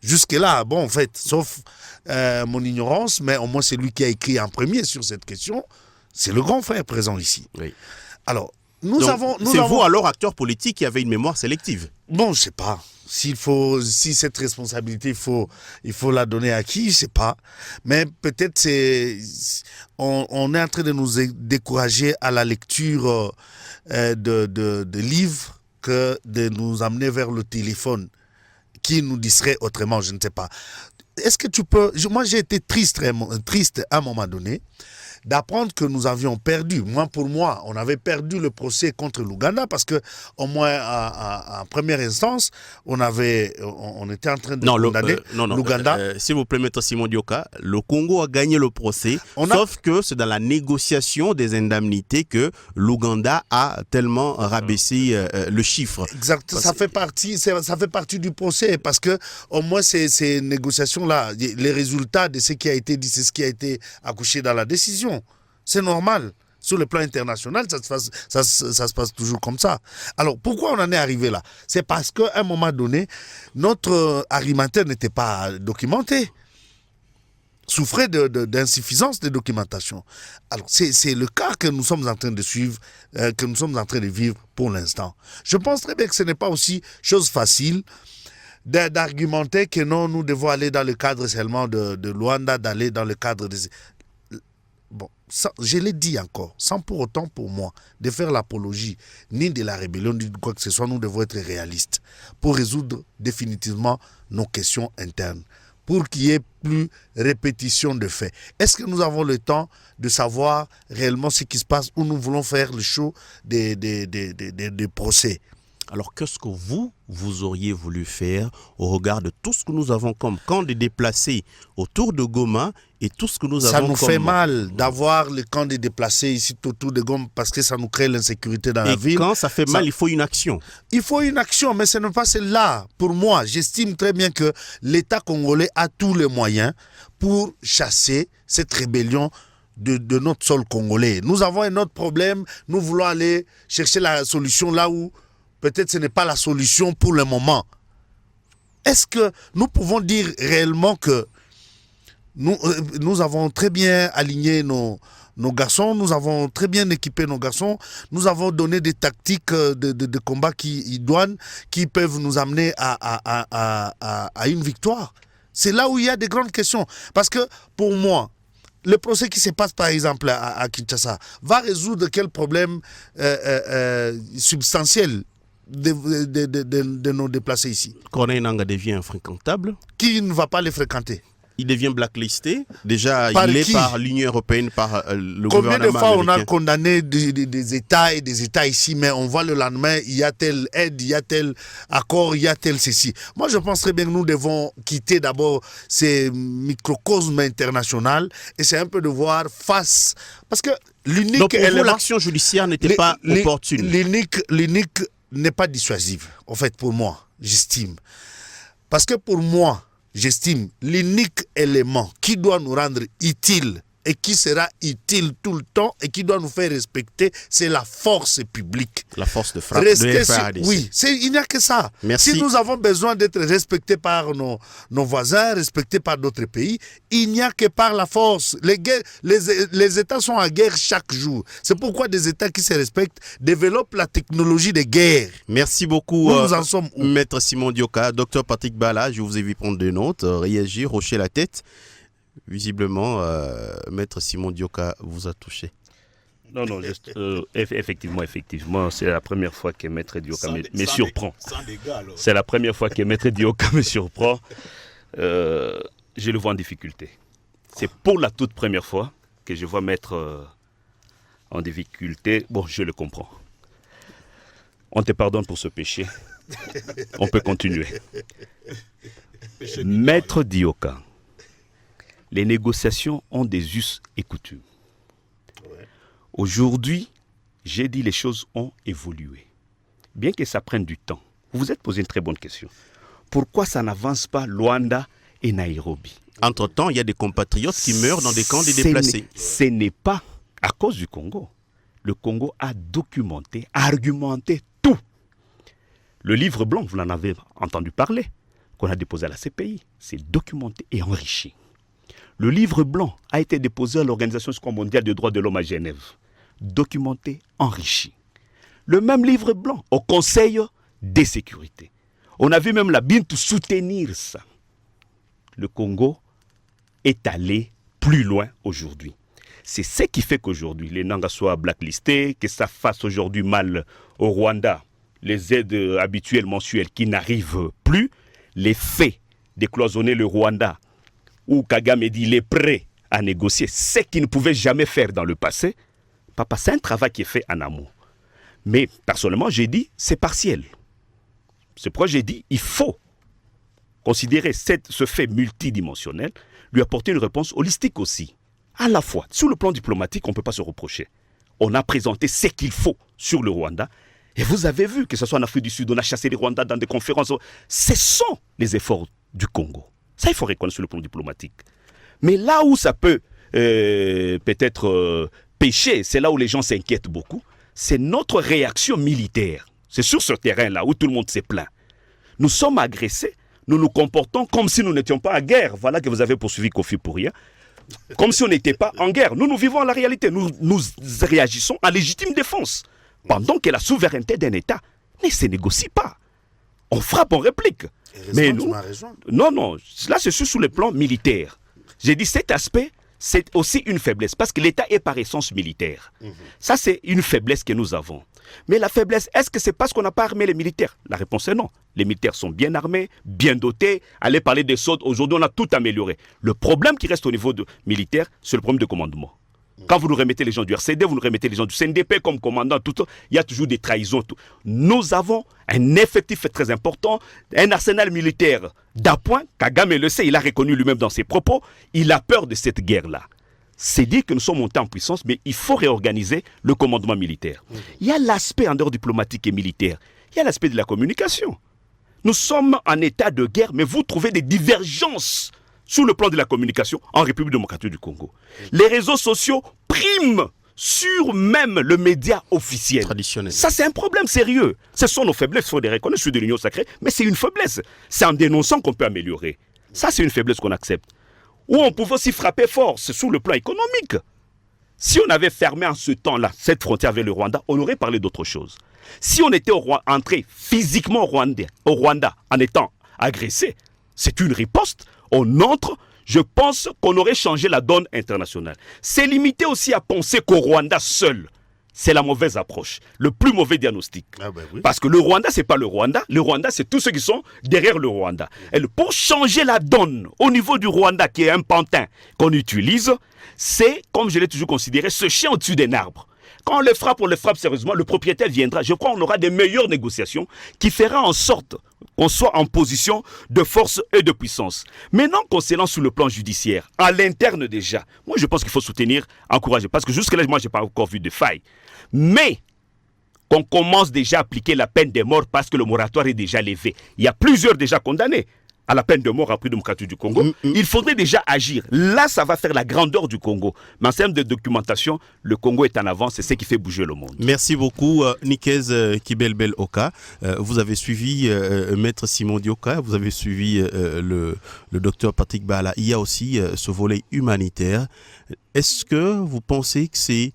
Jusque-là, bon, en fait, sauf mon ignorance, mais au moins c'est lui qui a écrit en premier sur cette question. C'est le grand frère présent ici. Oui. Alors, c'est vous alors, acteur politique, qui avez une mémoire sélective. Bon, je sais pas. Si cette responsabilité, il faut la donner à qui, je sais pas. Mais peut-être on est en train de nous décourager à la lecture de livres que de nous amener vers le téléphone qui nous distrait autrement, je ne sais pas. Est-ce que tu peux... Moi, j'ai été triste à un moment donné d'apprendre que nous avions perdu. Pour moi, on avait perdu le procès contre l'Ouganda parce que, au moins en première instance, on était en train de condamner l'Ouganda. S'il vous plaît, Maître Simon Dioka, le Congo a gagné le procès, sauf que c'est dans la négociation des indemnités que l'Ouganda a tellement rabaissé le chiffre. Exact. Ça fait partie du procès parce que, au moins, ces négociations-là, les résultats de ce qui a été dit, c'est ce qui a été accouché dans la décision. C'est normal. Sur le plan international, ça se passe toujours comme ça. Alors, pourquoi on en est arrivé là? C'est parce qu'à un moment donné, notre argumentaire n'était pas documenté. Souffrait d'insuffisance de documentation. Alors, c'est le cas que nous sommes en train de suivre, que nous sommes en train de vivre pour l'instant. Je pense très bien que ce n'est pas aussi chose facile d'argumenter que non, nous devons aller dans le cadre seulement de Luanda, d'aller dans le cadre des... Bon, ça, je l'ai dit encore, sans pour autant pour moi de faire l'apologie ni de la rébellion, ni de quoi que ce soit, nous devons être réalistes pour résoudre définitivement nos questions internes, pour qu'il y ait plus répétition de faits. Est-ce que nous avons le temps de savoir réellement ce qui se passe ou nous voulons faire le show des procès? Alors, qu'est-ce que vous auriez voulu faire au regard de tout ce que nous avons comme camp de déplacés autour de Goma et tout ce que nous avons comme... Ça nous fait mal d'avoir le camp de déplacés ici autour de Goma parce que ça nous crée l'insécurité dans la ville. Et quand ça fait mal, il faut une action. Il faut une action, mais ce n'est pas celle-là. Pour moi, j'estime très bien que l'État congolais a tous les moyens pour chasser cette rébellion de notre sol congolais. Nous avons un autre problème. Nous voulons aller chercher la solution là où peut-être ce n'est pas la solution pour le moment. Est-ce que nous pouvons dire réellement que nous avons très bien aligné nos garçons, nous avons très bien équipé nos garçons, nous avons donné des tactiques de combat qui peuvent nous amener à une victoire? C'est là où il y a des grandes questions. Parce que pour moi, le procès qui se passe par exemple à Kinshasa va résoudre quel problème substantiel de nos déplacés ici. Corneille Nangaa devient infréquentable. Qui ne va pas les fréquenter? Il devient blacklisté. Déjà, par il qui? est par l'Union européenne, par le Combien gouvernement de fois américain. on a condamné des États et des États ici, mais on voit le lendemain, il y a telle aide, il y a tel accord, il y a tel ceci. Moi, je pense très bien que nous devons quitter d'abord ces microcosmes internationaux et c'est un peu de voir face... Parce que l'unique Donc, pour vous, élément... l'action judiciaire n'était pas opportune. L'unique n'est pas dissuasive, en fait, pour moi, j'estime. Parce que pour moi, j'estime l'unique élément qui doit nous rendre utiles et qui sera utile tout le temps et qui doit nous faire respecter, c'est la force publique. La force de frappe de FARDC. Oui, il n'y a que ça. Merci. Si nous avons besoin d'être respectés par nos voisins, respectés par d'autres pays, il n'y a que par la force. Les États sont en guerre chaque jour. C'est pourquoi des États qui se respectent développent la technologie de guerre. Merci beaucoup, nous en sommes où? Maître Simon Dioka. Docteur Patrick Bala, je vous ai vu prendre des notes, réagir, hocher la tête. Visiblement, Maître Simon Dioka vous a touché. Non, effectivement, c'est la première fois que Maître Dioka me surprend. C'est la première fois que Maître Dioka me surprend. Je le vois en difficulté. C'est pour la toute première fois que je vois Maître en difficulté. Bon, je le comprends. On te pardonne pour ce péché. On peut continuer. Maître Dioka. Les négociations ont des us et coutumes. Aujourd'hui, j'ai dit les choses ont évolué. Bien que ça prenne du temps, vous vous êtes posé une très bonne question. Pourquoi ça n'avance pas Luanda et Nairobi? Entre-temps, il y a des compatriotes qui meurent dans des camps de déplacés. Ce n'est pas à cause du Congo. Le Congo a documenté, argumenté tout. Le livre blanc, vous en avez entendu parler. qu'on a déposé à la CPI. C'est documenté et enrichi. Le livre blanc a été déposé à l'Organisation mondiale des droits de l'homme à Genève. Documenté, enrichi. Le même livre blanc au Conseil de sécurité. On a vu même la BINT soutenir ça. Le Congo est allé plus loin aujourd'hui. C'est ce qui fait qu'aujourd'hui, les Nanga soient blacklistés, que ça fasse aujourd'hui mal au Rwanda, les aides habituelles mensuelles qui n'arrivent plus, les faits décloisonner le Rwanda, où Kagame dit il est prêt à négocier, ce qu'il ne pouvait jamais faire dans le passé. Papa, c'est un travail qui est fait en amont. Mais personnellement, j'ai dit, c'est partiel. C'est pourquoi j'ai dit, il faut considérer ce fait multidimensionnel, lui apporter une réponse holistique aussi. À la fois, sur le plan diplomatique, on ne peut pas se reprocher. On a présenté ce qu'il faut sur le Rwanda. Et vous avez vu, que ce soit en Afrique du Sud, on a chassé les Rwandais dans des conférences. Ce sont les efforts du Congo. Ça, il faut reconnaître sur le plan diplomatique. Mais là où ça peut peut-être pécher, c'est là où les gens s'inquiètent beaucoup, c'est notre réaction militaire. C'est sur ce terrain-là où tout le monde s'est plaint. Nous sommes agressés, nous nous comportons comme si nous n'étions pas en guerre. Voilà que vous avez poursuivi Kofi pour rien. Comme si on n'était pas en guerre. Nous vivons la réalité. Nous réagissons en légitime défense. Pendant que la souveraineté d'un État ne se négocie pas. On frappe, on réplique. Mais nous, non, là c'est sur le plan militaire. J'ai dit cet aspect, c'est aussi une faiblesse. Parce que l'État est par essence militaire. Ça, c'est une faiblesse que nous avons. Mais la faiblesse, est-ce que c'est parce qu'on n'a pas armé les militaires? La réponse est non. Les militaires sont bien armés, bien dotés. Allez parler des SOD, aujourd'hui on a tout amélioré. Le problème qui reste au niveau militaire, c'est le problème de commandement. Quand vous nous remettez les gens du RCD, vous nous remettez les gens du CNDP comme commandant, il y a toujours des trahisons. Tout. Nous avons un effectif très important, un arsenal militaire d'appoint. Kagame le sait, il a reconnu lui-même dans ses propos, il a peur de cette guerre-là. C'est dire que nous sommes montés en puissance, mais il faut réorganiser le commandement militaire. Il y a l'aspect en dehors diplomatique et militaire. Il y a l'aspect de la communication. Nous sommes en état de guerre, mais vous trouvez des divergences sur le plan de la communication en République démocratique du Congo. Les réseaux sociaux priment sur même le média officiel. Traditionnel. Ça, c'est un problème sérieux. Ce sont nos faiblesses, il faut les reconnaître, sur de l'union sacrée, mais c'est une faiblesse. C'est en dénonçant qu'on peut améliorer. Ça, c'est une faiblesse qu'on accepte. Où on pouvait aussi frapper fort, c'est sur le plan économique. Si on avait fermé en ce temps-là cette frontière avec le Rwanda, on aurait parlé d'autre chose. Si on était entré physiquement au Rwanda en étant agressé, c'est une riposte. On entre, je pense qu'on aurait changé la donne internationale. C'est limité aussi à penser qu'au Rwanda seul, c'est la mauvaise approche, le plus mauvais diagnostic. Oui. Parce que le Rwanda, ce n'est pas le Rwanda c'est tous ceux qui sont derrière le Rwanda. Et pour changer la donne au niveau du Rwanda, qui est un pantin qu'on utilise, c'est, comme je l'ai toujours considéré, ce chien au-dessus d'un arbre. Quand on le frappe sérieusement, le propriétaire viendra. Je crois qu'on aura des meilleures négociations qui feront en sorte qu'on soit en position de force et de puissance. Maintenant qu'on s'élance sur le plan judiciaire, à l'interne déjà, moi je pense qu'il faut soutenir, encourager. Parce que jusque-là, moi je n'ai pas encore vu de faille. Mais qu'on commence déjà à appliquer la peine de mort parce que le moratoire est déjà levé. Il y a plusieurs déjà condamnés à la peine de mort en République démocratique du Congo. Il faudrait déjà agir. Là, ça va faire la grandeur du Congo. Mais en termes de documentation, le Congo est en avance. C'est ce qui fait bouger le monde. Merci beaucoup, Nikez Kibelbel Oka. Vous avez suivi Maître Simon Dioka. Vous avez suivi le docteur Patrick Bala. Il y a aussi ce volet humanitaire. Est-ce que vous pensez que c'est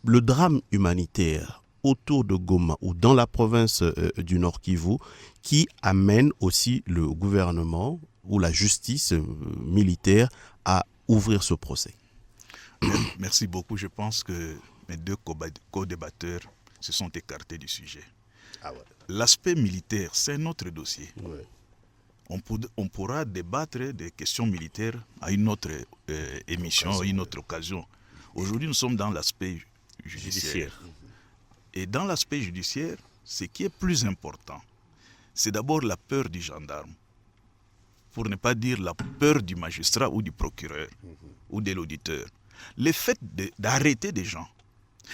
le drame humanitaire autour de Goma ou dans la province du Nord Kivu qui amène aussi le gouvernement ou la justice militaire à ouvrir ce procès? Merci beaucoup. Je pense que mes deux co-débatteurs se sont écartés du sujet. L'aspect militaire, c'est notre dossier. On pourra débattre des questions militaires à une autre émission, à une autre occasion. Aujourd'hui, nous sommes dans l'aspect judiciaire. Et dans l'aspect judiciaire, ce qui est plus important, c'est d'abord la peur du gendarme, pour ne pas dire la peur du magistrat ou du procureur ou de l'auditeur. Le fait d'arrêter des gens,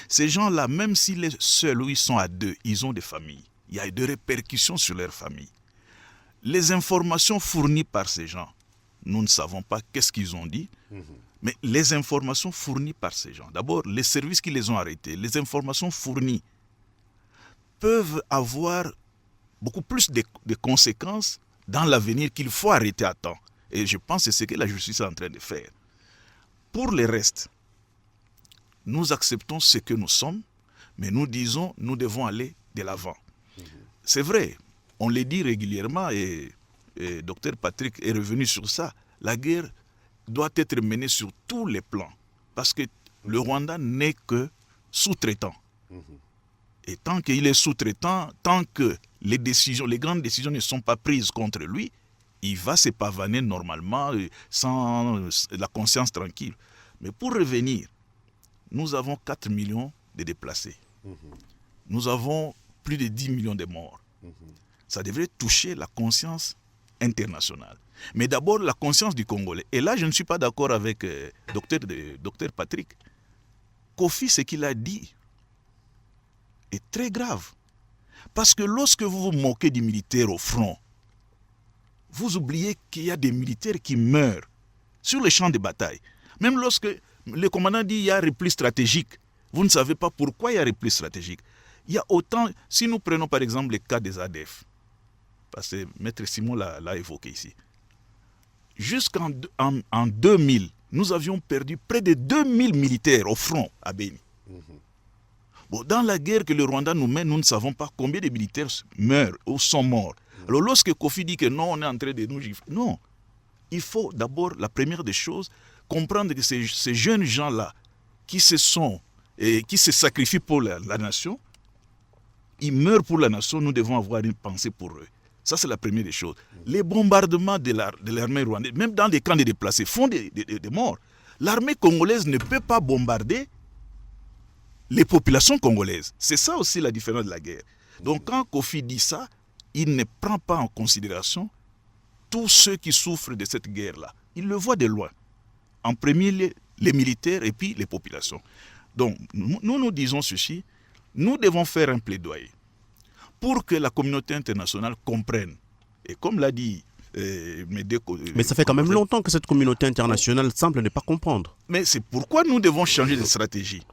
ces gens-là, même s'ils sont seuls ou ils sont à deux, ils ont des familles. Il y a des répercussions sur leurs familles. Les informations fournies par ces gens, nous ne savons pas qu'est-ce qu'ils ont dit, mais les informations fournies par ces gens, d'abord les services qui les ont arrêtés, les informations fournies peuvent avoir beaucoup plus de conséquences dans l'avenir qu'il faut arrêter à temps. Et je pense que c'est ce que la justice est en train de faire. Pour le reste, nous acceptons ce que nous sommes, mais nous disons nous devons aller de l'avant. C'est vrai, on le dit régulièrement et Dr Patrick est revenu sur ça. La guerre doit être menée sur tous les plans parce que le Rwanda n'est que sous-traitant. Et tant qu'il est sous-traitant, tant que les grandes décisions ne sont pas prises contre lui, il va se pavaner normalement sans la conscience tranquille. Mais pour revenir, nous avons 4 millions de déplacés. Nous avons plus de 10 millions de morts. Ça devrait toucher la conscience internationale. Mais d'abord, la conscience du Congolais. Et là, je ne suis pas d'accord avec docteur Patrick. Kofi, ce qu'il a dit est très grave. Parce que lorsque vous vous moquez des militaires au front, vous oubliez qu'il y a des militaires qui meurent sur les champs de bataille. Même lorsque le commandant dit qu'il y a repli stratégique, vous ne savez pas pourquoi il y a repli stratégique. Il y a autant, si nous prenons par exemple le cas des ADF, parce que Maître Simon l'a évoqué ici, jusqu'en 2000, nous avions perdu près de 2000 militaires au front à Béni. Bon, dans la guerre que le Rwanda nous mène, nous ne savons pas combien de militaires meurent ou sont morts. Alors lorsque Kofi dit que non, on est en train de nous gifler, non. Il faut d'abord, la première des choses, comprendre que ces jeunes gens-là qui se sacrifient pour la nation, ils meurent pour la nation, nous devons avoir une pensée pour eux. Ça, c'est la première des choses. Les bombardements de l'armée rwandaise, même dans des camps de déplacés, font des morts. L'armée congolaise ne peut pas bombarder les populations congolaises. C'est ça aussi la différence de la guerre. Donc quand Kofi dit ça, il ne prend pas en considération tous ceux qui souffrent de cette guerre-là. Il le voit de loin. En premier lieu, les militaires et puis les populations. Donc nous disons ceci, nous devons faire un plaidoyer pour que la communauté internationale comprenne. Et comme l'a dit mais ça fait quand même longtemps que cette communauté internationale semble ne pas comprendre. Mais c'est pourquoi nous devons changer de stratégie.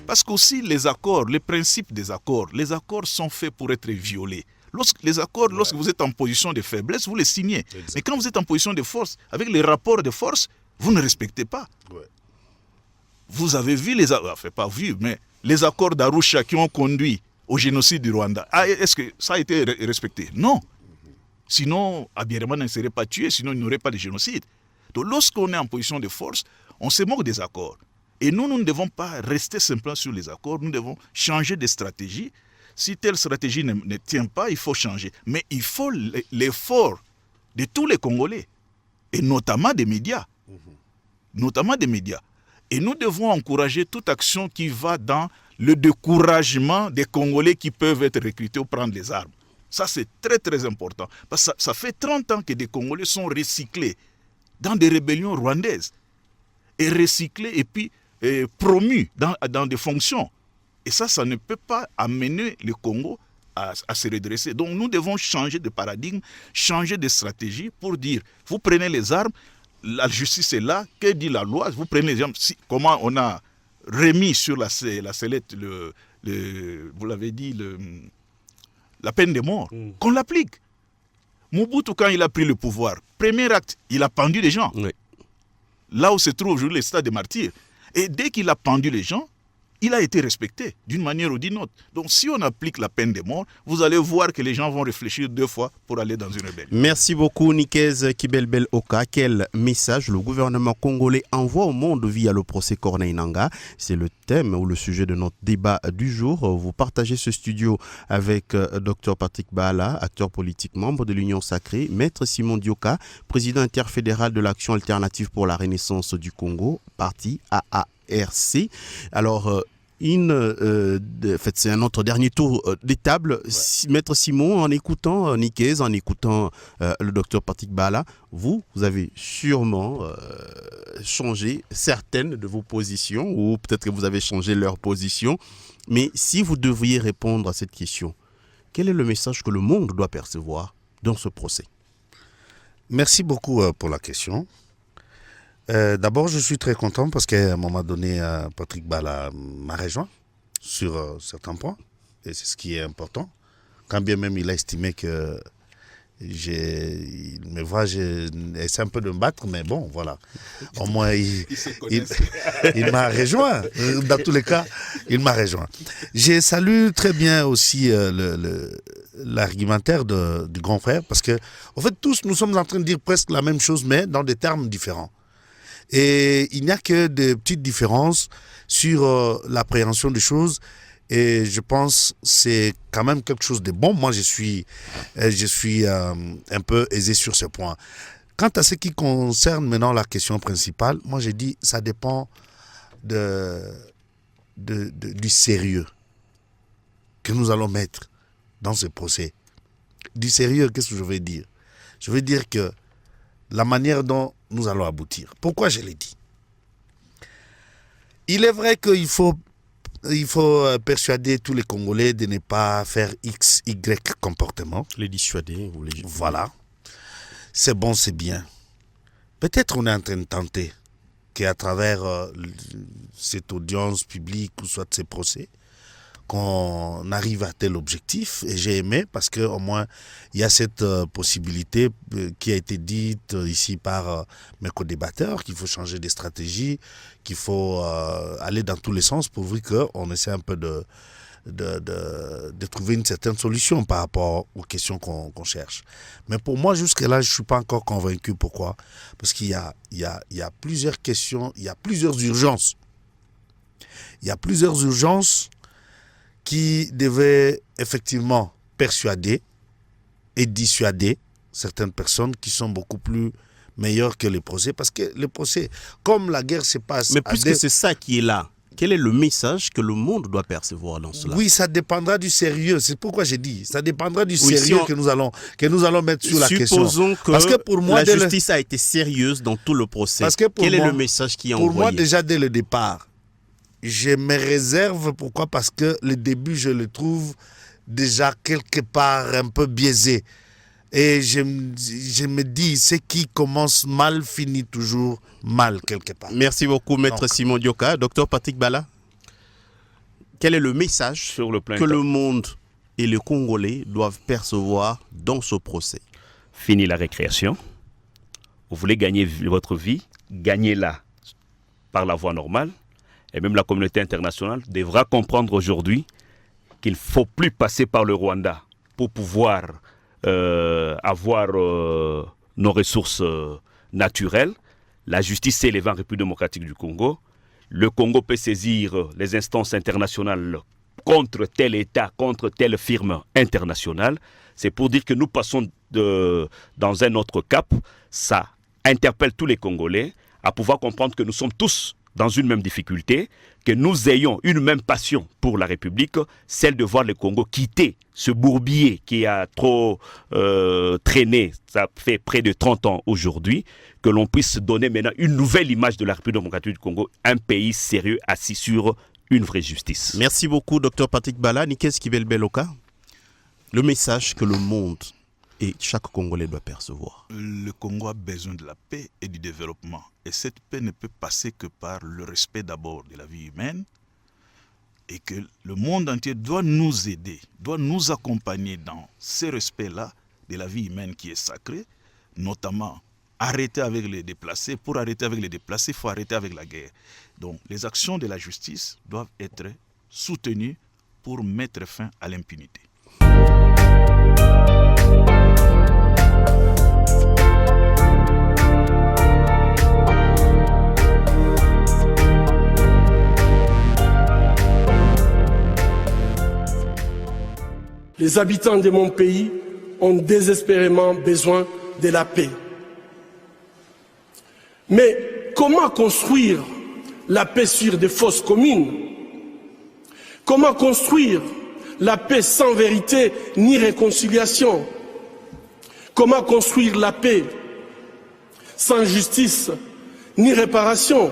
Parce qu'aussi les accords, les principes des accords, les accords sont faits pour être violés. Lorsque vous êtes en position de faiblesse, vous les signez. Exactement. Mais quand vous êtes en position de force, avec les rapports de force, vous ne respectez pas. Ouais. Vous avez vu les accords d'Arusha qui ont conduit au génocide du Rwanda. Est-ce que ça a été respecté? Non. Sinon, Abiyarimana ne serait pas tué, sinon il n'y aurait pas de génocide. Donc lorsqu'on est en position de force, on se moque des accords. Et nous ne devons pas rester simplement sur les accords, nous devons changer de stratégie. Si telle stratégie ne tient pas, il faut changer. Mais il faut l'effort de tous les Congolais, et notamment des médias. Et nous devons encourager toute action qui va dans le découragement des Congolais qui peuvent être recrutés ou prendre les armes. Ça, c'est très, très important. Parce que ça fait 30 ans que des Congolais sont recyclés dans des rébellions rwandaises. Et recyclés et puis promus dans des fonctions. Et ça ne peut pas amener le Congo à se redresser. Donc nous devons changer de paradigme, changer de stratégie pour dire, vous prenez les armes, la justice est là, que dit la loi, vous prenez les armes. Comment on a remis sur la sellette, vous l'avez dit, la peine de mort, qu'on l'applique. Mobutu, quand il a pris le pouvoir, premier acte, il a pendu les gens. Oui. Là où se trouve aujourd'hui le stade des martyrs. Et dès qu'il a pendu les gens, il a été respecté d'une manière ou d'une autre. Donc si on applique la peine de mort, vous allez voir que les gens vont réfléchir 2 fois pour aller dans une rébellion. Merci beaucoup Nikez Kibelbel Oka. Quel message le gouvernement congolais envoie au monde via le procès Corneille Nangaa? C'est le thème ou le sujet de notre débat du jour. Vous partagez ce studio avec Dr Patrick Baala, acteur politique, membre de l'Union Sacrée, Maître Simon Dioka, président interfédéral de l'Action alternative pour la Renaissance du Congo, parti AARC. Alors, c'est notre dernier tour des tables. Ouais. Maître Simon, en écoutant Nikez, en écoutant le docteur Patrick Baala, vous avez sûrement changé certaines de vos positions, ou peut-être que vous avez changé leur position. Mais si vous devriez répondre à cette question, quel est le message que le monde doit percevoir dans ce procès? Merci beaucoup pour la question. D'abord, je suis très content parce qu'à un moment donné, Patrick Baala m'a rejoint sur certains points. Et c'est ce qui est important. Quand bien même il a estimé qu'il Il me voit, j'essaie un peu de me battre, mais bon, voilà. Au moins, il m'a rejoint. Dans tous les cas, il m'a rejoint. J'ai salué très bien aussi l'argumentaire du grand frère, parce que, en fait, tous, nous sommes en train de dire presque la même chose, mais dans des termes différents. Et il n'y a que des petites différences sur l'appréhension des choses. Et je pense que c'est quand même quelque chose de bon. Moi, je suis un peu aisé sur ce point. Quant à ce qui concerne maintenant la question principale, moi, j'ai dit ça dépend du sérieux que nous allons mettre dans ce procès. Du sérieux, qu'est-ce que je veux dire? Je veux dire que la manière dont nous allons aboutir. Pourquoi je l'ai dit? Il est vrai qu'il faut persuader tous les Congolais de ne pas faire X, Y comportement. Les dissuader. Voilà. C'est bon, c'est bien. Peut-être on est en train de tenter qu'à travers cette audience publique ou soit ces procès, qu'on arrive à tel objectif. Et j'ai aimé parce qu'au moins, il y a cette possibilité qui a été dite ici par mes co-débatteurs, qu'il faut changer des stratégies, qu'il faut aller dans tous les sens pour voir qu'on essaie un peu de trouver une certaine solution par rapport aux questions qu'on cherche. Mais pour moi, jusque-là, je ne suis pas encore convaincu. Pourquoi? Parce qu'il y a plusieurs questions, il y a plusieurs urgences. Il y a plusieurs urgences qui devaient effectivement persuader et dissuader certaines personnes qui sont beaucoup plus meilleures que les procès. Parce que les procès, comme la guerre se passe... Mais puisque c'est ça qui est là, quel est le message que le monde doit percevoir dans cela? Oui, ça dépendra du sérieux. C'est pourquoi j'ai dit. Ça dépendra du sérieux que nous allons mettre sur la question. Supposons que, parce que pour moi, la justice a été sérieuse dans tout le procès. Quel est le message qui est envoyé? Pour moi, déjà dès le départ, je me réserve. Pourquoi? Parce que le début, je le trouve déjà quelque part un peu biaisé. Et je me dis, ce qui commence mal finit toujours mal quelque part. Merci beaucoup, Maître Simon Dioka. Docteur Patrick Bala, quel est le message que le monde et les Congolais doivent percevoir dans ce procès? Fini la récréation. Vous voulez gagner votre vie, gagnez-la par la voie normale. Et même la communauté internationale devra comprendre aujourd'hui qu'il ne faut plus passer par le Rwanda pour pouvoir avoir nos ressources naturelles. La justice s'est élevée en République démocratique du Congo. Le Congo peut saisir les instances internationales contre tel État, contre telle firme internationale. C'est pour dire que nous passons dans un autre cap. Ça interpelle tous les Congolais à pouvoir comprendre que nous sommes tous dans une même difficulté, que nous ayons une même passion pour la République, celle de voir le Congo quitter ce bourbier qui a trop traîné, ça fait près de 30 ans aujourd'hui, que l'on puisse donner maintenant une nouvelle image de la République démocratique du Congo, un pays sérieux assis sur une vraie justice. Merci beaucoup, Dr Patrick Bala. Nikes Kibel-Beloka, le message que le monde et chaque Congolais doit percevoir. Le Congo a besoin de la paix et du développement. Et cette paix ne peut passer que par le respect d'abord de la vie humaine, et que le monde entier doit nous aider, doit nous accompagner dans ce respect-là de la vie humaine qui est sacrée, notamment arrêter avec les déplacés. Pour arrêter avec les déplacés, il faut arrêter avec la guerre. Donc les actions de la justice doivent être soutenues pour mettre fin à l'impunité. Les habitants de mon pays ont désespérément besoin de la paix. Mais comment construire la paix sur des fausses communes? Comment construire la paix sans vérité ni réconciliation? Comment construire la paix sans justice ni réparation?